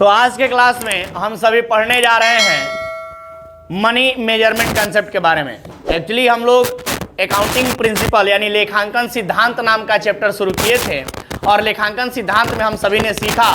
तो आज के क्लास में हम सभी पढ़ने जा रहे हैं मनी मेजरमेंट कंसेप्ट के बारे में। एक्चुअली हम लोग अकाउंटिंग प्रिंसिपल यानी लेखांकन सिद्धांत नाम का चैप्टर शुरू किए थे और लेखांकन सिद्धांत में हम सभी ने सीखा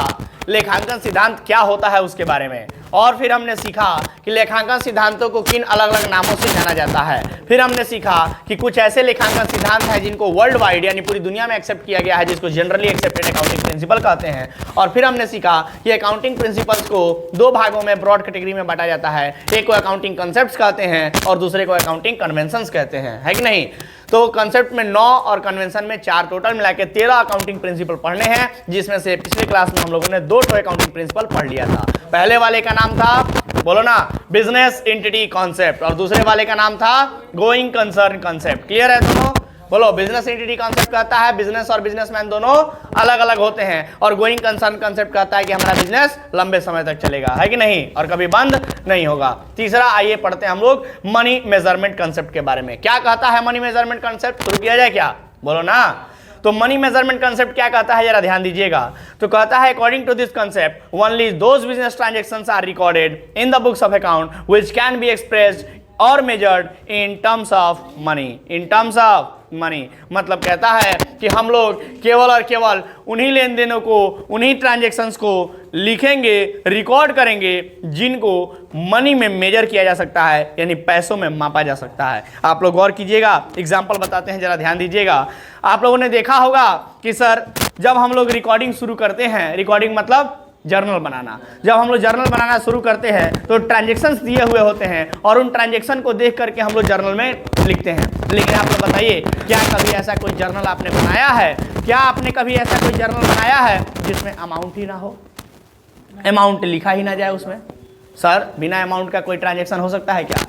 लेखांकन सिद्धांत क्या होता है उसके बारे में, और फिर हमने सीखा कि लेखांकन सिद्धांतों को किन अलग अलग नामों से जाना जाता है। फिर हमने सीखा कि कुछ ऐसे लेखांकन सिद्धांत हैं जिनको वर्ल्ड वाइड यानी पूरी दुनिया में एक्सेप्ट किया गया है, जिसको जनरली एक्सेप्टेड अकाउंटिंग प्रिंसिपल कहते हैं। और फिर हमने सीखा कि अकाउंटिंग प्रिंसिपल्स को दो भागों में ब्रॉड कैटेगरी में बांटा जाता है, एक को अकाउंटिंग कंसेप्ट कहते हैं और दूसरे को अकाउंटिंग कन्वेंशंस कहते हैं, है कि नहीं। तो कंसेप्ट में 9 और कन्वेंशन में 4, टोटल मिला के 13 अकाउंटिंग प्रिंसिपल पढ़ने हैं, जिसमें से पिछले क्लास में हम लोगों ने 2 अकाउंटिंग प्रिंसिपल पढ़ लिया था। पहले वाले का नाम था, बोलो ना, बिजनेस एंटिटी कॉन्सेप्ट, और दूसरे वाले का नाम था गोइंग कंसर्न कॉन्सेप्ट। क्लियर है दोनों? बोलो, बिजनेस एंटिटी कॉन्सेप्ट कहता है बिजनेस और बिजनेसमैन दोनों अलग अलग होते हैं, और गोइंग कंसर्न कॉन्सेप्ट कहता है कि हमारा बिजनेस लंबे समय तक चलेगा, है कि नहीं, और कभी बंद नहीं होगा। तीसरा आइए पढ़ते हैं हम लोग मनी मेजरमेंट कॉन्सेप्ट के बारे में। क्या कहता है मनी मेजरमेंट कॉन्सेप्ट? शुरू किया जाए क्या? बोलो ना। तो मनी मेजरमेंट कॉन्सेप्ट क्या कहता है, जरा ध्यान दीजिएगा। तो कहता है according to this concept only those business transactions are recorded in the books of account which can be expressed और measured in terms of money. In terms of money मतलब कहता है कि हम लोग केवल और केवल उन्हीं लेन देनों को, उन्हीं ट्रांजैक्शंस को लिखेंगे, रिकॉर्ड करेंगे जिनको मनी में मेजर किया जा सकता है, यानी पैसों में मापा जा सकता है। आप लोग गौर कीजिएगा, एग्जांपल बताते हैं, जरा ध्यान दीजिएगा। आप लोगों ने देखा होगा कि सर जब हम लोग रिकॉर्डिंग शुरू करते हैं, रिकॉर्डिंग मतलब जर्नल बनाना, जब हम लोग जर्नल बनाना शुरू करते हैं तो ट्रांजैक्शंस दिए हुए होते हैं और उन ट्रांजैक्शन को देख करके हम लोग जर्नल में लिखते हैं। लेकिन आप लोग बताइए, क्या कभी ऐसा कोई जर्नल आपने बनाया है? क्या आपने कभी ऐसा कोई जर्नल बनाया है जिसमें अमाउंट ही ना हो, अमाउंट लिखा ही ना जाए उसमें? सर बिना अमाउंट का कोई ट्रांजैक्शन हो सकता है क्या?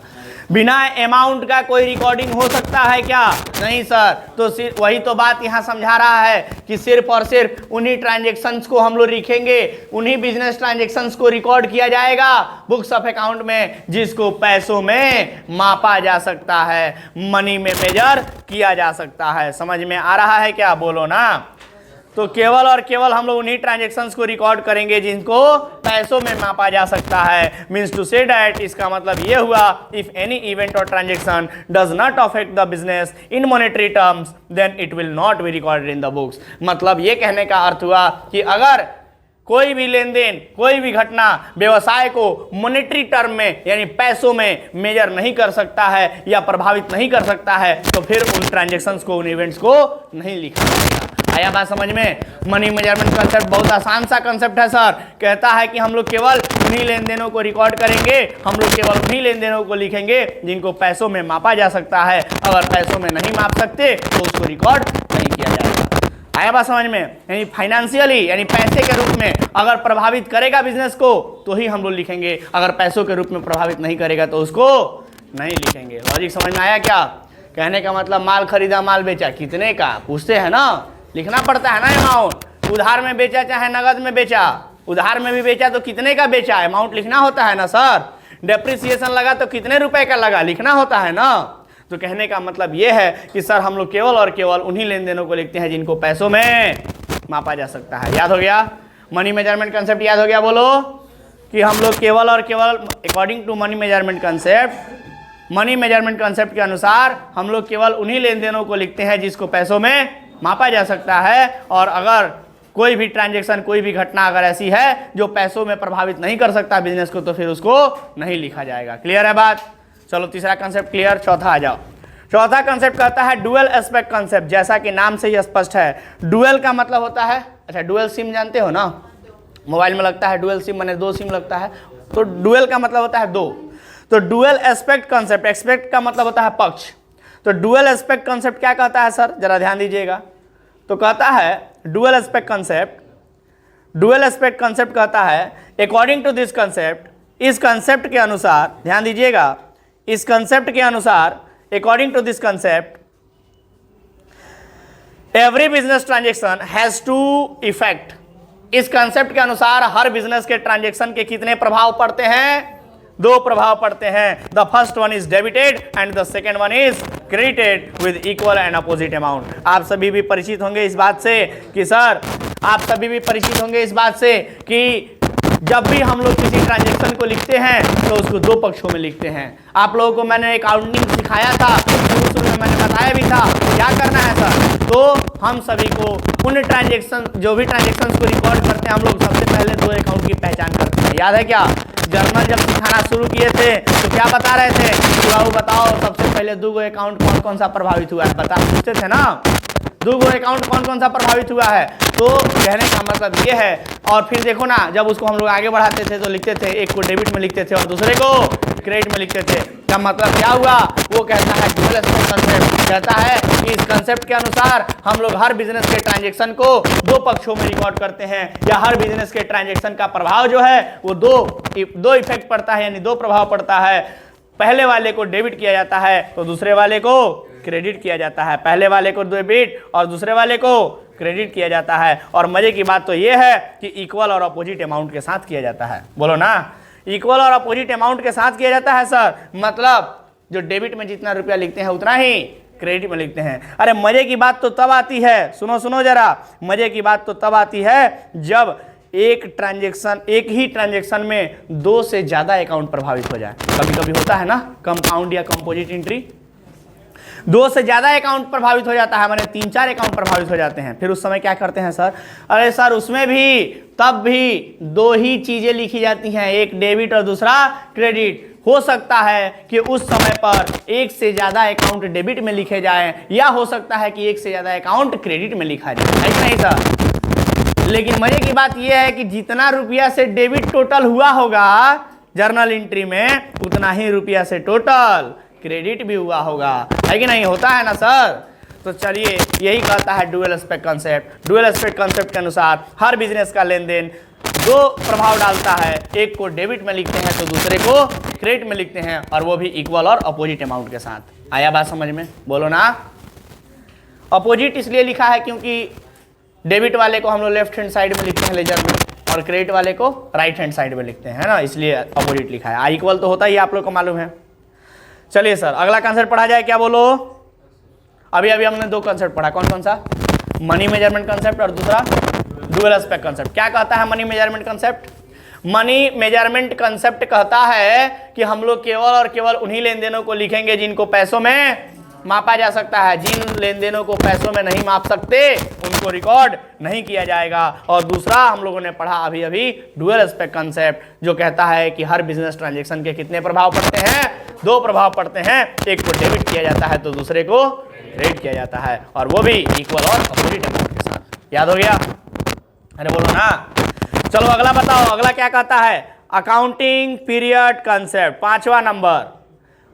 बिना अमाउंट का कोई रिकॉर्डिंग हो सकता है क्या? नहीं सर। तो सिर्फ वही तो बात यहाँ समझा रहा है कि सिर्फ और सिर्फ उन्हीं ट्रांजैक्शंस को हम लोग लिखेंगे, उन्हीं बिजनेस ट्रांजैक्शंस को रिकॉर्ड किया जाएगा बुक्स ऑफ अकाउंट में, जिसको पैसों में मापा जा सकता है, मनी में मेजर किया जा सकता है। समझ में आ रहा है क्या? बोलो ना। तो केवल और केवल हम लोग उन्हीं ट्रांजैक्शंस को रिकॉर्ड करेंगे जिनको पैसों में मापा जा सकता है। मीन्स टू से दैट, इसका मतलब ये हुआ, if any event or transaction does not affect the business in monetary terms then it will not be recorded in the books. मतलब ये कहने का अर्थ हुआ कि अगर कोई भी लेन देन, कोई भी घटना व्यवसाय को मॉनेटरी टर्म में यानी पैसों में मेजर नहीं कर सकता है या प्रभावित नहीं कर सकता है, तो फिर उन ट्रांजैक्शंस को, उन इवेंट्स को नहीं लिखा जाएगा। आया बात समझ में? मनी मेजरमेंट कंसेप्ट बहुत आसान सा कंसेप्ट है सर। कहता है कि हम लोग केवल उन्हीं लेन देनों को रिकॉर्ड करेंगे, हम लोग केवल उन्हीं लेन देनों को लिखेंगे जिनको पैसों में मापा जा सकता है। अगर पैसों में नहीं माप सकते तो उसको रिकॉर्ड नहीं किया जाएगा। आया बात समझ में? यानी फाइनेंशियली यानी पैसे के रूप में अगर प्रभावित करेगा बिजनेस को तो ही हम लोग लिखेंगे, अगर पैसों के रूप में प्रभावित नहीं करेगा तो उसको नहीं लिखेंगे। लॉजिक समझ में आया क्या? कहने का मतलब माल खरीदा, माल बेचा, कितने का पूछते हैं ना, लिखना पड़ता है ना अमाउंट। उधार में बेचा चाहे नगद में बेचा, उधार में भी बेचा तो कितने का बेचा, अमाउंट लिखना होता है ना सर। डेप्रिसिएशन लगा तो कितने रुपए का लगा, लिखना होता है ना। तो कहने का मतलब यह है कि सर हम लोग केवल और केवल उन्हीं लेन देनों को लिखते हैं जिनको पैसों में मापा जा सकता है। याद हो गया? मनी मेजरमेंट कंसेप्ट याद हो गया? बोलो कि हम लोग केवल और केवल according to money measurement concept, money measurement concept के अनुसार हम लोग केवल उन्हीं लेन देनों को लिखते हैं जिसको पैसों में मापा जा सकता है, और अगर कोई भी ट्रांजैक्शन, कोई भी घटना अगर ऐसी है जो पैसों में प्रभावित नहीं कर सकता बिजनेस को, तो फिर उसको नहीं लिखा जाएगा। क्लियर है बात? चलो तीसरा कंसेप्ट क्लियर, चौथा आ जाओ। चौथा कंसेप्ट कहता है डुअल एस्पेक्ट कंसेप्ट। जैसा कि नाम से ही स्पष्ट है, डुअल का मतलब होता है, अच्छा डुअल सिम जानते हो ना, मोबाइल में लगता है डुअल सिम, माने 2 सिम लगता है, तो डुअल का मतलब होता है 2। तो डुअल एस्पेक्ट कंसेप्ट, एक्सपेक्ट का मतलब होता है पक्ष। तो डुअल एस्पेक्ट कंसेप्ट क्या कहता है सर, जरा ध्यान दीजिएगा। तो कहता है dual aspect concept, dual aspect concept कहता है अकॉर्डिंग टू दिस कंसेप्ट, इस कंसेप्ट के अनुसार, ध्यान दीजिएगा, इस कंसेप्ट के अनुसार, according to this concept, every business transaction has two effect. इस कंसेप्ट के अनुसार हर बिजनेस के ट्रांजैक्शन के कितने प्रभाव पड़ते हैं? 2 प्रभाव पड़ते हैं। The first one is debited and the second one is credited with equal and opposite amount. आप सभी भी परिचित होंगे इस बात से कि सर, आप सभी भी परिचित होंगे इस बात से कि जब भी हम लोग किसी ट्रांजेक्शन को लिखते हैं तो उसको दो पक्षों में लिखते हैं। आप लोगों को मैंने अकाउंटिंग सिखाया था, शुरू में मैंने बताया भी था क्या करना है सर। तो हम सभी को उन ट्रांजेक्शन, जो भी ट्रांजेक्शन को रिकॉर्ड करते हैं, हम लोग सबसे पहले दो अकाउंट की पहचान करते हैं। याद है क्या? जर्नल जब सिखाना शुरू किए थे तो क्या बता रहे थे कि बाबू बताओ सबसे पहले दो अकाउंट कौन कौन सा प्रभावित हुआ है, पूछते थे ना, दो अकाउंट कौन कौन सा प्रभावित हुआ है। तो कहने का मतलब ये है। और फिर देखो ना, जब उसको हम लोग आगे बढ़ाते थे तो लिखते थे, एक को डेबिट में लिखते थे और दूसरे को क्रेडिट में लिखते थे। का मतलब क्या हुआ? वो कहता है डुअल एस्पेक्ट कंसेप्ट, कहता है कि इस कंसेप्ट के अनुसार हम लोग हर बिजनेस के ट्रांजेक्शन को दो पक्षों में रिकॉर्ड करते हैं, या हर बिजनेस के ट्रांजेक्शन का प्रभाव जो है वो दो इफेक्ट पड़ता है, यानी दो प्रभाव पड़ता है। पहले वाले को डेबिट किया जाता है तो दूसरे वाले को क्रेडिट किया जाता है। पहले वाले को डेबिट और दूसरे वाले को क्रेडिट किया जाता है। और मजे की बात तो यह है कि इक्वल और अपोजिट अमाउंट के साथ किया जाता है। बोलो ना, इक्वल और अपोजिट अमाउंट के साथ किया जाता है सर। मतलब जो डेबिट में जितना रुपया लिखते हैं उतना ही क्रेडिट में लिखते हैं। अरे मजे की बात तो तब आती है, सुनो जरा, मजे की बात तो तब आती है जब एक ही ट्रांजेक्शन में दो से ज्यादा अकाउंट प्रभावित हो जाए। कभी कभी होता है ना कंपाउंड या कंपोजिट एंट्री, दो से ज्यादा अकाउंट प्रभावित हो जाता है, माने 3-4 अकाउंट प्रभावित हो जाते हैं। फिर उस समय क्या करते हैं सर? अरे सर उसमें भी तब भी दो ही चीजें लिखी जाती हैं, एक डेबिट और दूसरा क्रेडिट। हो सकता है कि उस समय पर एक से ज्यादा अकाउंट डेबिट में लिखे जाएं, या हो सकता है कि एक से ज्यादा अकाउंट क्रेडिट में लिखा जाए, है कि नहीं सर? लेकिन मजे की बात यह है कि जितना रुपया से डेबिट टोटल हुआ होगा जर्नल एंट्री में, उतना ही रुपया से टोटल क्रेडिट भी हुआ होगा, है कि नहीं? होता है ना सर। तो चलिए, यही कहता है dual aspect concept. Dual aspect concept के अनुसार हर बिजनेस का लेन देन दो प्रभाव डालता है, एक को डेबिट में लिखते हैं तो दूसरे को क्रेडिट में लिखते हैं, और वो भी इक्वल और अपोजिट अमाउंट के साथ। आया बात समझ में? बोलो ना। अपोजिट इसलिए लिखा है क्योंकि डेबिट वाले को हम लोग लेफ्ट हैंड साइड में लिखते हैं लेजर में, और क्रेडिट वाले को राइट हैंड साइड में लिखते हैं, है ना, इसलिए अपोजिट लिखा है। आई इक्वल तो होता ही आप लोग को मालूम है। चलिए सर, अगला कंसेप्ट पढ़ा जाए, क्या बोलो? अभी हमने दो कंसेप्ट पढ़ा, कौन कौन सा? मनी मेजरमेंट कंसेप्ट और दूसरा डुअल एस्पेक्ट कंसेप्ट। क्या कहता है money measurement concept? Money measurement concept कहता है कि हम लोग केवल और केवल उन्हीं लेन देनों को लिखेंगे जिनको पैसों में मापा जा सकता है। जिन लेन देनों को पैसों में नहीं माप सकते उनको रिकॉर्ड नहीं किया जाएगा। और दूसरा हम लोगों ने पढ़ा अभी डुअल एस्पेक्ट कंसेप्ट, जो कहता है कि हर बिजनेस ट्रांजैक्शन के कितने प्रभाव पड़ते हैं? दो प्रभाव पड़ते हैं, एक को डेबिट किया जाता है तो दूसरे को क्रेडिट किया जाता है, और वो भी इक्वल और अपोजिट अमाउंट के साथ। याद हो गया? अरे बोलो ना। चलो अगला बताओ, अगला क्या कहता है? Accounting period concept.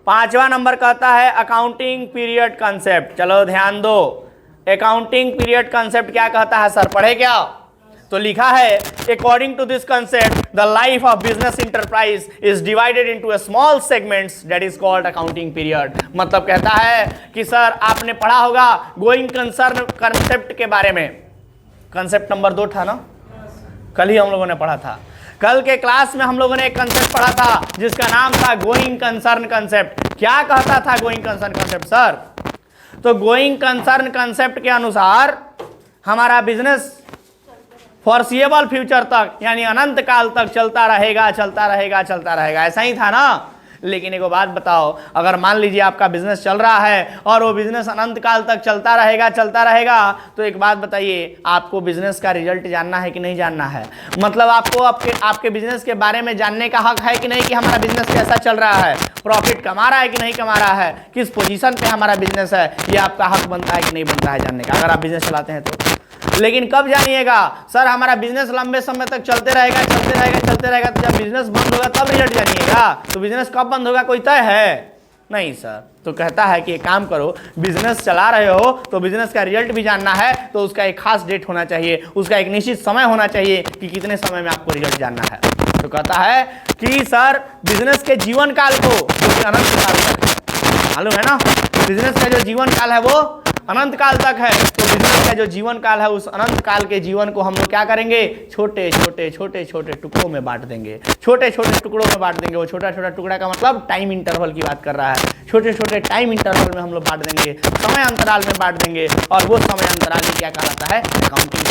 पांचवा नंबर कहता है अकाउंटिंग पीरियड कंसेप्ट। चलो ध्यान दो, अकाउंटिंग पीरियड कंसेप्ट क्या कहता है सर? पढ़े क्या? तो लिखा है according to this concept the life of business enterprise is divided into a small segments that is called accounting period. मतलब कहता है कि सर आपने पढ़ा होगा गोइंग कंसर्न कंसेप्ट के बारे में, कंसेप्ट नंबर 2 था ना, कल ही हम लोगों ने पढ़ा था। कल के क्लास में हम लोगों ने एक कंसेप्ट पढ़ा था जिसका नाम था गोइंग कंसर्न कंसेप्ट। क्या कहता था गोइंग कंसर्न कंसेप्ट सर? तो गोइंग कंसर्न कंसेप्ट के अनुसार हमारा बिजनेस फॉरसिएबल फ्यूचर तक, यानी अनंत काल तक चलता रहेगा, ऐसा ही था ना। लेकिन एक बात बताओ, अगर मान लीजिए आपका बिजनेस चल रहा है और वो बिजनेस अनंत काल तक चलता रहेगा, तो एक बात बताइए, आपको बिजनेस का रिजल्ट जानना है कि नहीं जानना है? मतलब आपको आपके बिजनेस के बारे में जानने का हक है कि नहीं, कि हमारा बिजनेस कैसा चल रहा है, प्रॉफिट कमा रहा है कि नहीं कमा रहा है, किस पोजीशन पे हमारा बिजनेस है, ये आपका हक बनता है कि नहीं बनता है जानने का, अगर आप बिजनेस चलाते हैं तो। लेकिन कब जानिएगा? सर हमारा बिजनेस लंबे समय तक चलते रहेगा, तो जब बिजनेस बंद होगा तब रिजल्ट जानिएगा। तो बिजनेस कब बंद होगा कोई तय है? नहीं सर। तो कहता है कि एक काम करो, बिजनेस चला रहे हो तो बिजनेस का रिजल्ट भी जानना है, तो उसका एक खास डेट होना चाहिए, उसका एक निश्चित समय होना चाहिए कि कितने समय में आपको रिजल्ट जानना है। तो कहता है कि सर बिजनेस के जीवन काल को, जो कि अनंत काल तक है, मालूम है ना, बिजनेस का जो जीवन काल है वो अनंत काल तक है। तो बिजनेस का जो जीवन काल है, उस अनंत काल के जीवन को हम लोग क्या करेंगे? छोटे छोटे टुकड़ों में बांट देंगे, छोटे टुकड़ों में बांट देंगे। वो छोटा टुकड़ा का मतलब टाइम इंटरवल की बात कर रहा है। छोटे टाइम इंटरवल में हम लोग बांट देंगे, समय अंतराल में बांट देंगे, और वो समय अंतराल क्या कहलाता है? अकाउंटिंग।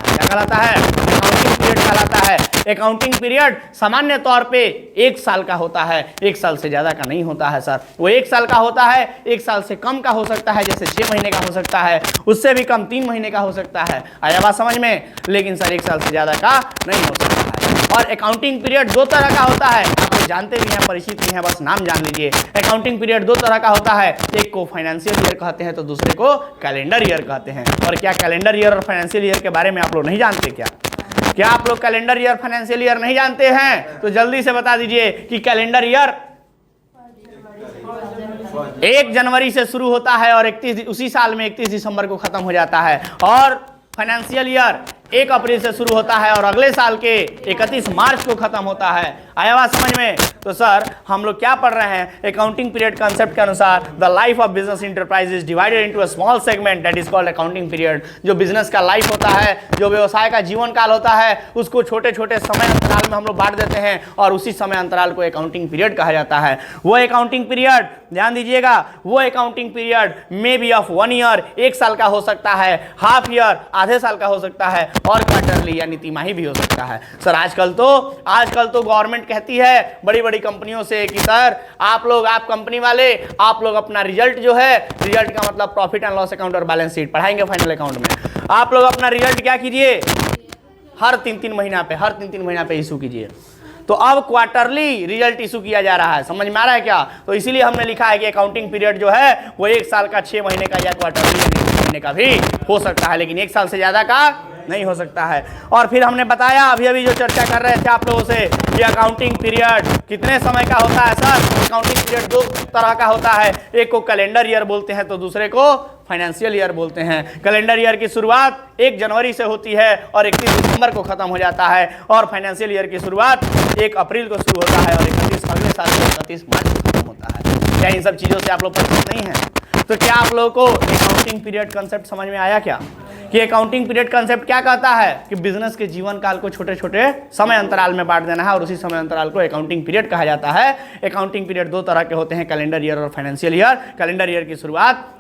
क्या कहलाता है? अकाउंटिंग पीरियड कहलाता है। अकाउंटिंग पीरियड सामान्य तौर पे 1 साल का होता है, 1 साल से ज्यादा का नहीं होता है सर। वो 1 साल का होता है, 1 साल से कम का हो सकता है, जैसे 6 महीने का हो सकता है, उससे भी कम 3 महीने का हो सकता है। आया बात समझ में? लेकिन सर 1 साल से ज्यादा का नहीं हो सकता है। और अकाउंटिंग पीरियड 2 तरह का होता है, आप लोग जानते भी हैं, परिचित भी हैं, बस नाम जान लीजिए। अकाउंटिंग पीरियड 2 तरह का होता है, एक को फाइनेंशियल ईयर कहते हैं तो दूसरे को कैलेंडर ईयर कहते हैं। और क्या कैलेंडर ईयर और फाइनेंशियल ईयर के बारे में आप लोग नहीं जानते क्या आप लोग कैलेंडर ईयर फाइनेंशियल ईयर नहीं जानते हैं? तो जल्दी से बता दीजिए कि कैलेंडर ईयर 1 जनवरी से शुरू होता है और 31 उसी साल में 31 दिसंबर को खत्म हो जाता है, और फाइनेंशियल ईयर 1 अप्रैल से शुरू होता है और अगले साल के 31 मार्च को खत्म होता है। आया बात समझ में? तो सर हम लोग क्या पढ़ रहे हैं? अकाउंटिंग पीरियड कंसेप्ट के अनुसार the life of business enterprise is divided into a small segment that is called accounting period. जो बिजनेस का लाइफ होता है, जो व्यवसाय का जीवन काल होता है, उसको छोटे छोटे समय अंतराल में हम लोग बांट देते हैं और उसी समय अंतराल को अकाउंटिंग पीरियड कहा जाता है। वो अकाउंटिंग पीरियड, ध्यान दीजिएगा, वो accounting period may be of 1 year, 1 साल का हो सकता है, हाफ ईयर, आधे साल का हो सकता है, और क्वार्टरली यानी तिमाही भी हो सकता है। सर आजकल तो गवर्नमेंट कहती है बड़ी बड़ी कंपनियों से कि सर आप कंपनी वाले आप लोग अपना रिजल्ट जो है, रिजल्ट का मतलब प्रॉफिट एंड लॉस अकाउंट और बैलेंस शीट पढ़ाएंगे फाइनल अकाउंट में, आप लोग अपना रिजल्ट क्या कीजिए, हर 3-3 महीना पे इशू कीजिए। तो अब क्वार्टरली रिजल्ट इशू किया जा रहा है, समझ में आ रहा है क्या? तो इसीलिए हमने लिखा है कि अकाउंटिंग पीरियड जो है वो 1 साल का, 6 महीने का या क्वार्टरली 6 महीने का भी हो सकता है, लेकिन 1 साल से ज्यादा का नहीं हो सकता है। और फिर हमने बताया अभी जो चर्चा कर रहे थे आप लोगों से कि अकाउंटिंग पीरियड कितने समय का होता है सर? अकाउंटिंग पीरियड 2 तरह का होता है, एक को कैलेंडर ईयर बोलते हैं तो दूसरे को फाइनेंशियल ईयर बोलते हैं। कैलेंडर ईयर की शुरुआत 1 जनवरी से होती है और 31 दिसंबर को खत्म हो जाता है, और फाइनेंशियल ईयर की शुरुआत 1 अप्रैल को शुरू होता है और 31 अगले साल 31 मार्च को खत्म होता है। क्या इन सब चीजों से आप लोग परिचित नहीं है? तो क्या आप लोगों को अकाउंटिंग पीरियड कंसेप्ट समझ में आया क्या? कि अकाउंटिंग पीरियड कंसेप्ट क्या कहता है कि बिजनेस के जीवन काल को छोटे छोटे समय अंतराल में बांट देना है और उसी समय अंतराल को अकाउंटिंग पीरियड कहा जाता है। अकाउंटिंग पीरियड 2 तरह के होते हैं, कैलेंडर ईयर और फाइनेंशियल ईयर। कैलेंडर ईयर की शुरुआत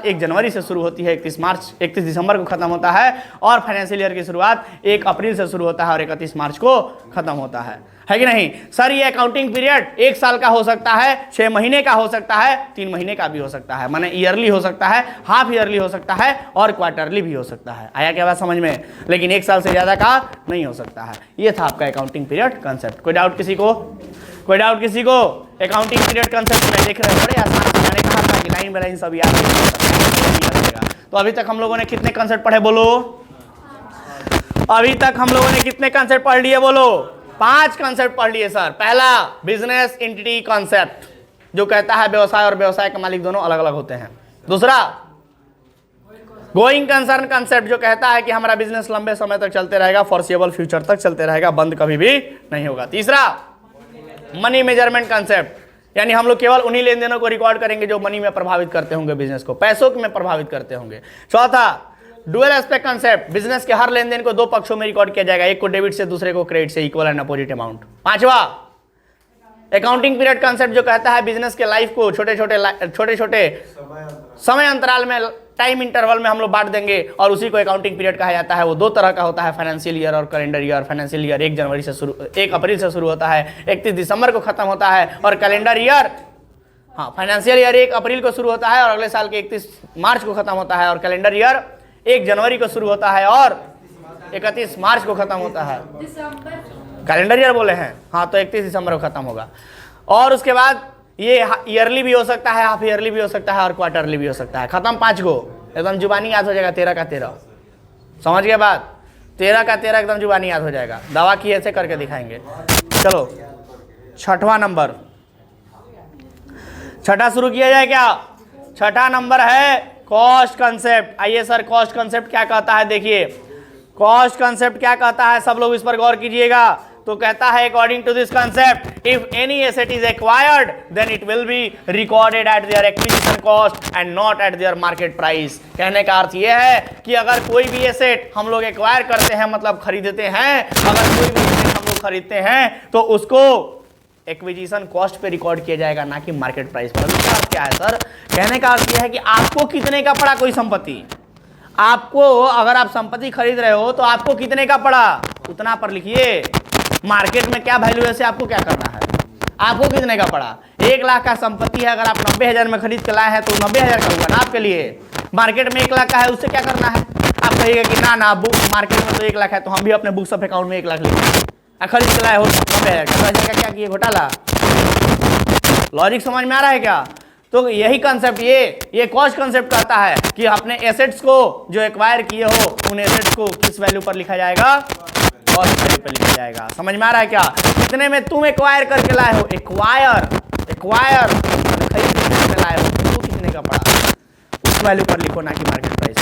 1 जनवरी से शुरू होती है, 31 दिसंबर को खत्म होता है, और फाइनेंशियल ईयर की शुरुआत 1 अप्रैल से शुरू होता है और 31 मार्च को खत्म होता है कि नहीं? सर ये अकाउंटिंग पीरियड 1 साल का हो सकता है, 6 महीने का हो सकता है, 3 महीने का भी हो सकता है, माने ईयरली हो सकता है, हाफ ईयरली हो सकता है और क्वार्टरली भी हो सकता है। आया क्या बात समझ में? लेकिन 1 साल से ज्यादा का नहीं हो सकता है। ये था आपका अकाउंटिंग पीरियड कंसेप्ट। कोई डाउट किसी को? अकाउंटिंग पीरियड कंसेप्ट में देख रहे हैं, बड़े आसान से, मैंने कहा था कि लाइन बाय लाइन सब याद रहेगा। तो अभी तक हम लोगों ने कितने कंसेप्ट पढ़े बोलो? अभी तक हम लोगों ने कितने कंसेप्ट पढ़ लिए बोलो? 5 कंसेप्ट पढ़ लिए सर। पहला बिजनेस एंटिटी कॉन्सेप्ट, जो कहता है व्यवसाय और व्यवसाय के मालिक दोनों अलग अलग होते हैं। दूसरा गोइंग कंसर्न कॉन्सेप्ट, जो कहता है कि हमारा बिजनेस लंबे समय तक चलते रहेगा, फॉरसेबल फ्यूचर तक चलते रहेगा, बंद कभी भी नहीं होगा। तीसरा मनी मेजरमेंट कॉन्सेप्ट, यानी हम लोग केवल उन्हीं लेन देनों को रिकॉर्ड करेंगे जो मनी में प्रभावित करते होंगे, बिजनेस को पैसों में प्रभावित करते होंगे। चौथा डुअल एस्पेक्ट कंसेप्ट, बिजनेस के हर लेन देन को 2 पक्षों में रिकॉर्ड किया जाएगा, एक को डेबिट से दूसरे को क्रेडिट से, इक्वल एंड अपोजिट अमाउंट। पांचवा अकाउंटिंग पीरियड कंसेप्ट, जो कहता है बिजनेस के लाइफ को छोटे छोटे समय अंतराल में, टाइम इंटरवल में हम लोग बांट देंगे और उसी को अकाउंटिंग पीरियड कहा जाता है। वो 2 तरह का होता है, फाइनेंशियल ईयर और कैलेंडर ईयर। फाइनेंशियल ईयर 1 अप्रैल से शुरू होता है, 31 दिसंबर को खत्म होता है, और कैलेंडर ईयर, हाँ फाइनेंशियल ईयर 1 अप्रैल को शुरू होता है और अगले साल के 31 मार्च को खत्म होता है, और कैलेंडर ईयर 1 जनवरी को शुरू होता है और 31 मार्च को खत्म होता है। कैलेंडर ईयर बोले हैं, हाँ, तो 31 दिसंबर को खत्म होगा। और उसके बाद ये ईयरली भी हो सकता है, हाफ ईयरली भी हो सकता है और क्वार्टरली भी हो सकता है। खत्म 5 गो, एकदम जुबानी याद हो जाएगा। 13 का 13, समझ गए बात? 13 का 13 एकदम जुबानी याद हो जाएगा। दवा की ऐसे करके दिखाएंगे। चलो 6वां नंबर, 6ठा शुरू किया जाए क्या? 6ठा नंबर है कॉस्ट कंसेप्ट। आइए सर, कॉस्ट कंसेप्ट क्या कहता है? देखिए कॉस्ट कंसेप्ट क्या कहता है, सब लोग इस पर गौर कीजिएगा। तो कहता है according to this concept, if any asset is acquired then it will be recorded at their acquisition cost and not at their market price. कहने का अर्थ यह है कि अगर कोई भी एसेट हम लोग एक्वायर करते हैं, मतलब खरीदते हैं, अगर कोई भी एसेट हम लोग खरीदते हैं तो उसको एक्विजिशन कॉस्ट पे रिकॉर्ड किया जाएगा, ना कि मार्केट प्राइस पर। इसका अर्थ क्या है सर? कहने का अर्थ यह है कि आपको कितने का पड़ा कोई संपत्ति, आपको अगर आप संपत्ति खरीद रहे हो तो आपको कितने का पड़ा उतना पर लिखिए। मार्केट में क्या वैल्यू है से आपको क्या करना है, आपको कितने का पड़ा। 1 लाख का संपत्ति है, अगर आप 90,000 में खरीद के लाए हैं तो 90,000 का हुआ ना आपके लिए। मार्केट में 1 लाख का है, उससे क्या करना है। आप कहिएगा कि ना ना बुक मार्केट में तो 1 लाख है तो हम भी अपने बुक्स ऑफ अकाउंट में 1 लाख लिखेंगे। खरीद के लाए हो 90,000 का, 10,000 का क्या किए घोटाला। लॉजिक समझ में आ रहा है क्या। तो यही कंसेप्ट ये कॉस्ट कंसेप्ट कहता है कि अपने एसेट्स को जो एक्वायर किए हो उन एसेट्स को किस वैल्यू पर लिखा जाएगा, कॉस्ट वैल्यू पर लिखा जाएगा। समझ में आ रहा है क्या। कितने में तुम एक्वायर करके लाए हो, एक्वायर खरीद के लाए हो, तो कितने का पड़ा उस वैल्यू पर लिखो, ना कि मार्केट प्राइस।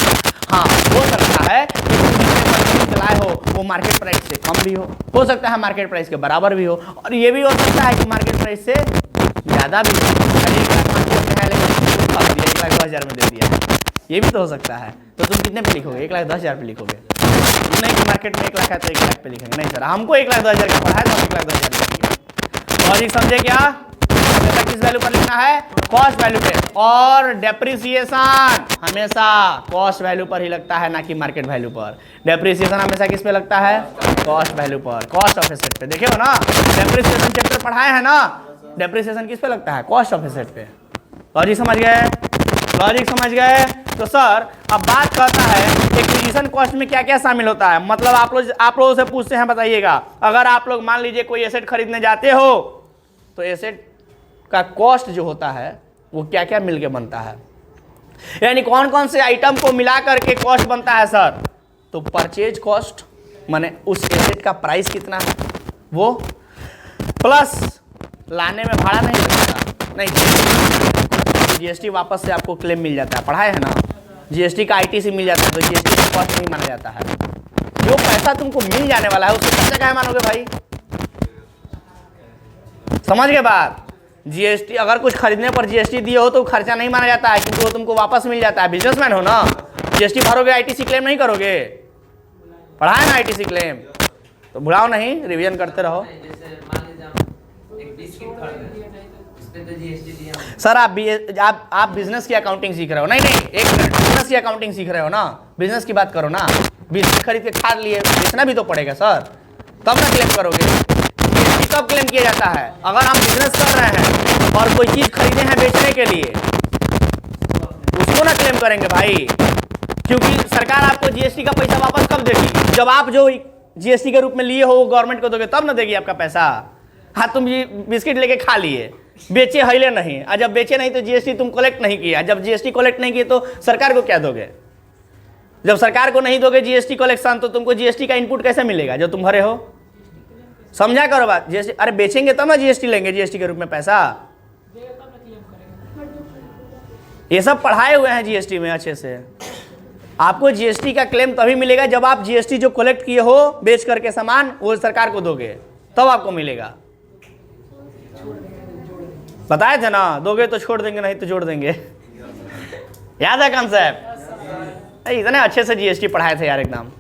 हाँ हो सकता है कि तुम जितने पर खरीद के लाए हो वो मार्केट प्राइस से कम भी हो सकता है मार्केट प्राइस के बराबर भी हो, और ये भी हो सकता है कि मार्केट प्राइस से ज्यादा भी हो। 1 लाख मार्केट में है लेकिन 1,10,000 में दे दिया, ये भी तो हो सकता है। तो तुम कितने पे लिखोगे, 1,10,000 पे लिखोगे। नहीं कि मार्केट में 1 लाख है तो 1 लाख पे लिखेंगे, नहीं सर हमको 1,10,000 का पड़ा है तो 1,10,000 लॉजिक समझे क्या। हमेशा किस वैल्यू पर लिखना है, कॉस्ट वैल्यू पे। और डेप्रिसिएशन हमेशा कॉस्ट वैल्यू पर ही लगता है, ना कि मार्केट वैल्यू पर। डेप्रिसिएशन हमेशा किस पे लगता है, कॉस्ट वैल्यू पर, कॉस्ट ऑफ एसेट पे। देखे हो ना डेप्रिसिएशन चैप्टर पढ़ाए हैं ना, डेप्रिसिएशन किस पे लगता है, कॉस्ट ऑफ एसेट पे। लॉजिक समझ गए, लॉजिक समझ गए। तो सर अब बात करता है एक्विजिशन कॉस्ट में क्या क्या शामिल होता है। मतलब आप लोगों से पूछते हैं, बताइएगा अगर आप लोग मान लीजिए कोई एसेट खरीदने जाते हो तो एसेट का कॉस्ट जो होता है वो क्या क्या मिलके बनता है, यानी कौन कौन से आइटम को मिला करके कॉस्ट बनता है सर। तो परचेज कॉस्ट माने उस एसेट का प्राइस कितना है वो, प्लस लाने में भाड़ा नहीं लगता, नहीं जीएसटी वापस से आपको क्लेम मिल जाता है, पढ़ाए है ना। जीएसटी का आईटीसी मिल जाता है तो जीएसटी का कॉस्ट नहीं माना जाता है। जो पैसा तुमको मिल जाने वाला है उसको कैसे क्या मानोगे भाई, समझ गए बात। जीएसटी अगर कुछ खरीदने पर जीएसटी दिए हो तो खर्चा नहीं माना जाता है, क्योंकि वो तुमको वापस मिल जाता है। बिजनेसमैन हो ना, जीएसटी भरोगे आईटीसी क्लेम नहीं करोगे, पढ़ाए ना आईटीसी क्लेम। तो भुलाओ नहीं, रिवीजन करते रहो। सर आप बिजनेस की अकाउंटिंग सीख रहे हो, नहीं एक मिनट, बिजनेस की अकाउंटिंग सीख रहे हो ना, बिजनेस की बात करो ना। बिजनेस खरीद के खा लिए, बेचना भी तो पड़ेगा सर, तब ना क्लेम करोगे। कब क्लेम किया जाता है, अगर हम बिजनेस कर रहे हैं और कोई चीज खरीदे हैं बेचने के लिए, उसको ना क्लेम करेंगे भाई, क्योंकि सरकार आपको जीएसटी का पैसा वापस कब देगी, जब आप जो जीएसटी के रूप में लिए हो गवर्नमेंट को दोगे तब ना देगी आपका पैसा। हाँ तुम बिस्किट लेके खा लिए, बेचे हिले नहीं, और जब बेचे नहीं तो जीएसटी तुम कलेक्ट नहीं किया, जब जीएसटी कलेक्ट नहीं किए तो सरकार को क्या दोगे। जब सरकार को नहीं दोगे जीएसटी कलेक्शन तो तुमको जीएसटी का इनपुट कैसे मिलेगा जो तुम भरे हो, समझा करो बात। जीएसटी अरे बेचेंगे तब ना जीएसटी लेंगे, जीएसटी के रूप में पैसा। ये सब पढ़ाए हुए हैं जीएसटी में अच्छे से। आपको जीएसटी का क्लेम तभी मिलेगा जब आप जीएसटी जो कलेक्ट किए हो बेच करके सामान वो सरकार को दोगे, तब आपको मिलेगा। बताए थे ना, दोगे तो छोड़ देंगे नहीं तो जोड़ देंगे। याद है कॉन्सेप्ट, इतने अच्छे से जीएसटी पढ़ाए थे यार एकदम।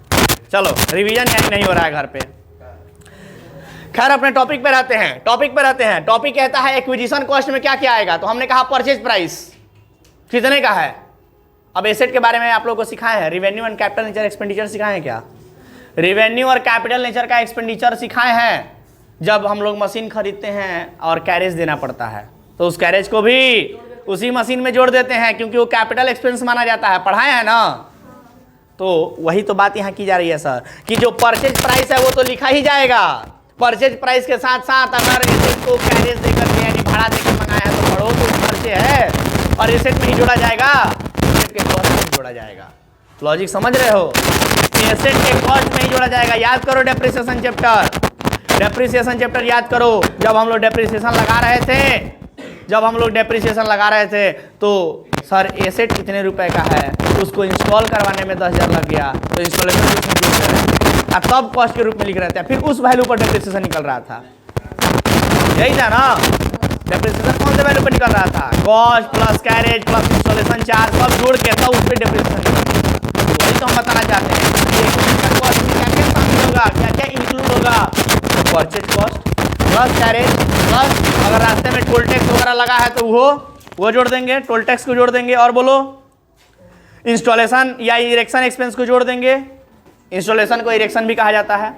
चलो रिवीजन यानी नहीं हो रहा है घर पे। खैर अपने टॉपिक पे रहते हैं। टॉपिक कहता है एक्विजिशन कॉस्ट में क्या क्या आएगा। तो हमने कहा परचेज प्राइस कितने का है। अब एसेट के बारे में आप लोगों को सिखाए हैं, revenue and capital nature expenditure सिखाए हैं क्या। रिवेन्यू और कैपिटल नेचर का एक्सपेंडिचर सिखाए हैं। जब हम लोग मशीन खरीदते हैं और कैरेज देना पड़ता है तो उस कैरेज को भी उसी मशीन में जोड़ देते हैं, क्योंकि वो कैपिटल एक्सपेंस माना जाता है, पढ़ाए हैं ना। तो वही तो बात यहाँ की जा रही है सर, कि जो परचेज प्राइस है वो तो लिखा ही जाएगा। परचेज प्राइस के साथ साथ अगर एसेट को कैरेज देकर के यानी भाड़ा देकर मंगाया है तो बढ़ो तो खर्चे है और एसेट में ही जोड़ा जाएगा, एसेट के कॉस्ट में ही जोड़ा जाएगा। लॉजिक समझ रहे हो, एसेट के कॉस्ट में ही जोड़ा जाएगा। याद करो डेप्रिसिएशन चैप्टर याद करो। जब हम लोग डेप्रिसिएशन लगा रहे थे तो सर एसेट कितने रुपए का है, उसको इंस्टॉल करवाने में 10,000 लग गया, तो इंस्टॉलेशन अब तब कॉस्ट के रूप में लिख रहे थे, फिर उस वैल्यू पर डेप्रिसिएशन निकल रहा था। यही था ना, डेप्रिसिएशन कौन से वैल्यू पर निकल रहा था, cost plus carriage plus installation charge सब जोड़ के तब उस पर डेप्रिसिएशन निकल। वही तो हम बताना चाहते हैं कि कॉस्ट में क्या क्या शामिल होगा, क्या क्या इंक्लूड होगा। तो purchase cost plus carriage plus अगर रास्ते में टोल टैक्स वगैरह लगा है तो वो जोड़ देंगे, टोल टैक्स को जोड़ देंगे। और बोलो इंस्टॉलेशन या इरेक्शन एक्सपेंस को जोड़ देंगे, इंस्टॉलेशन को इरेक्शन भी कहा जाता है।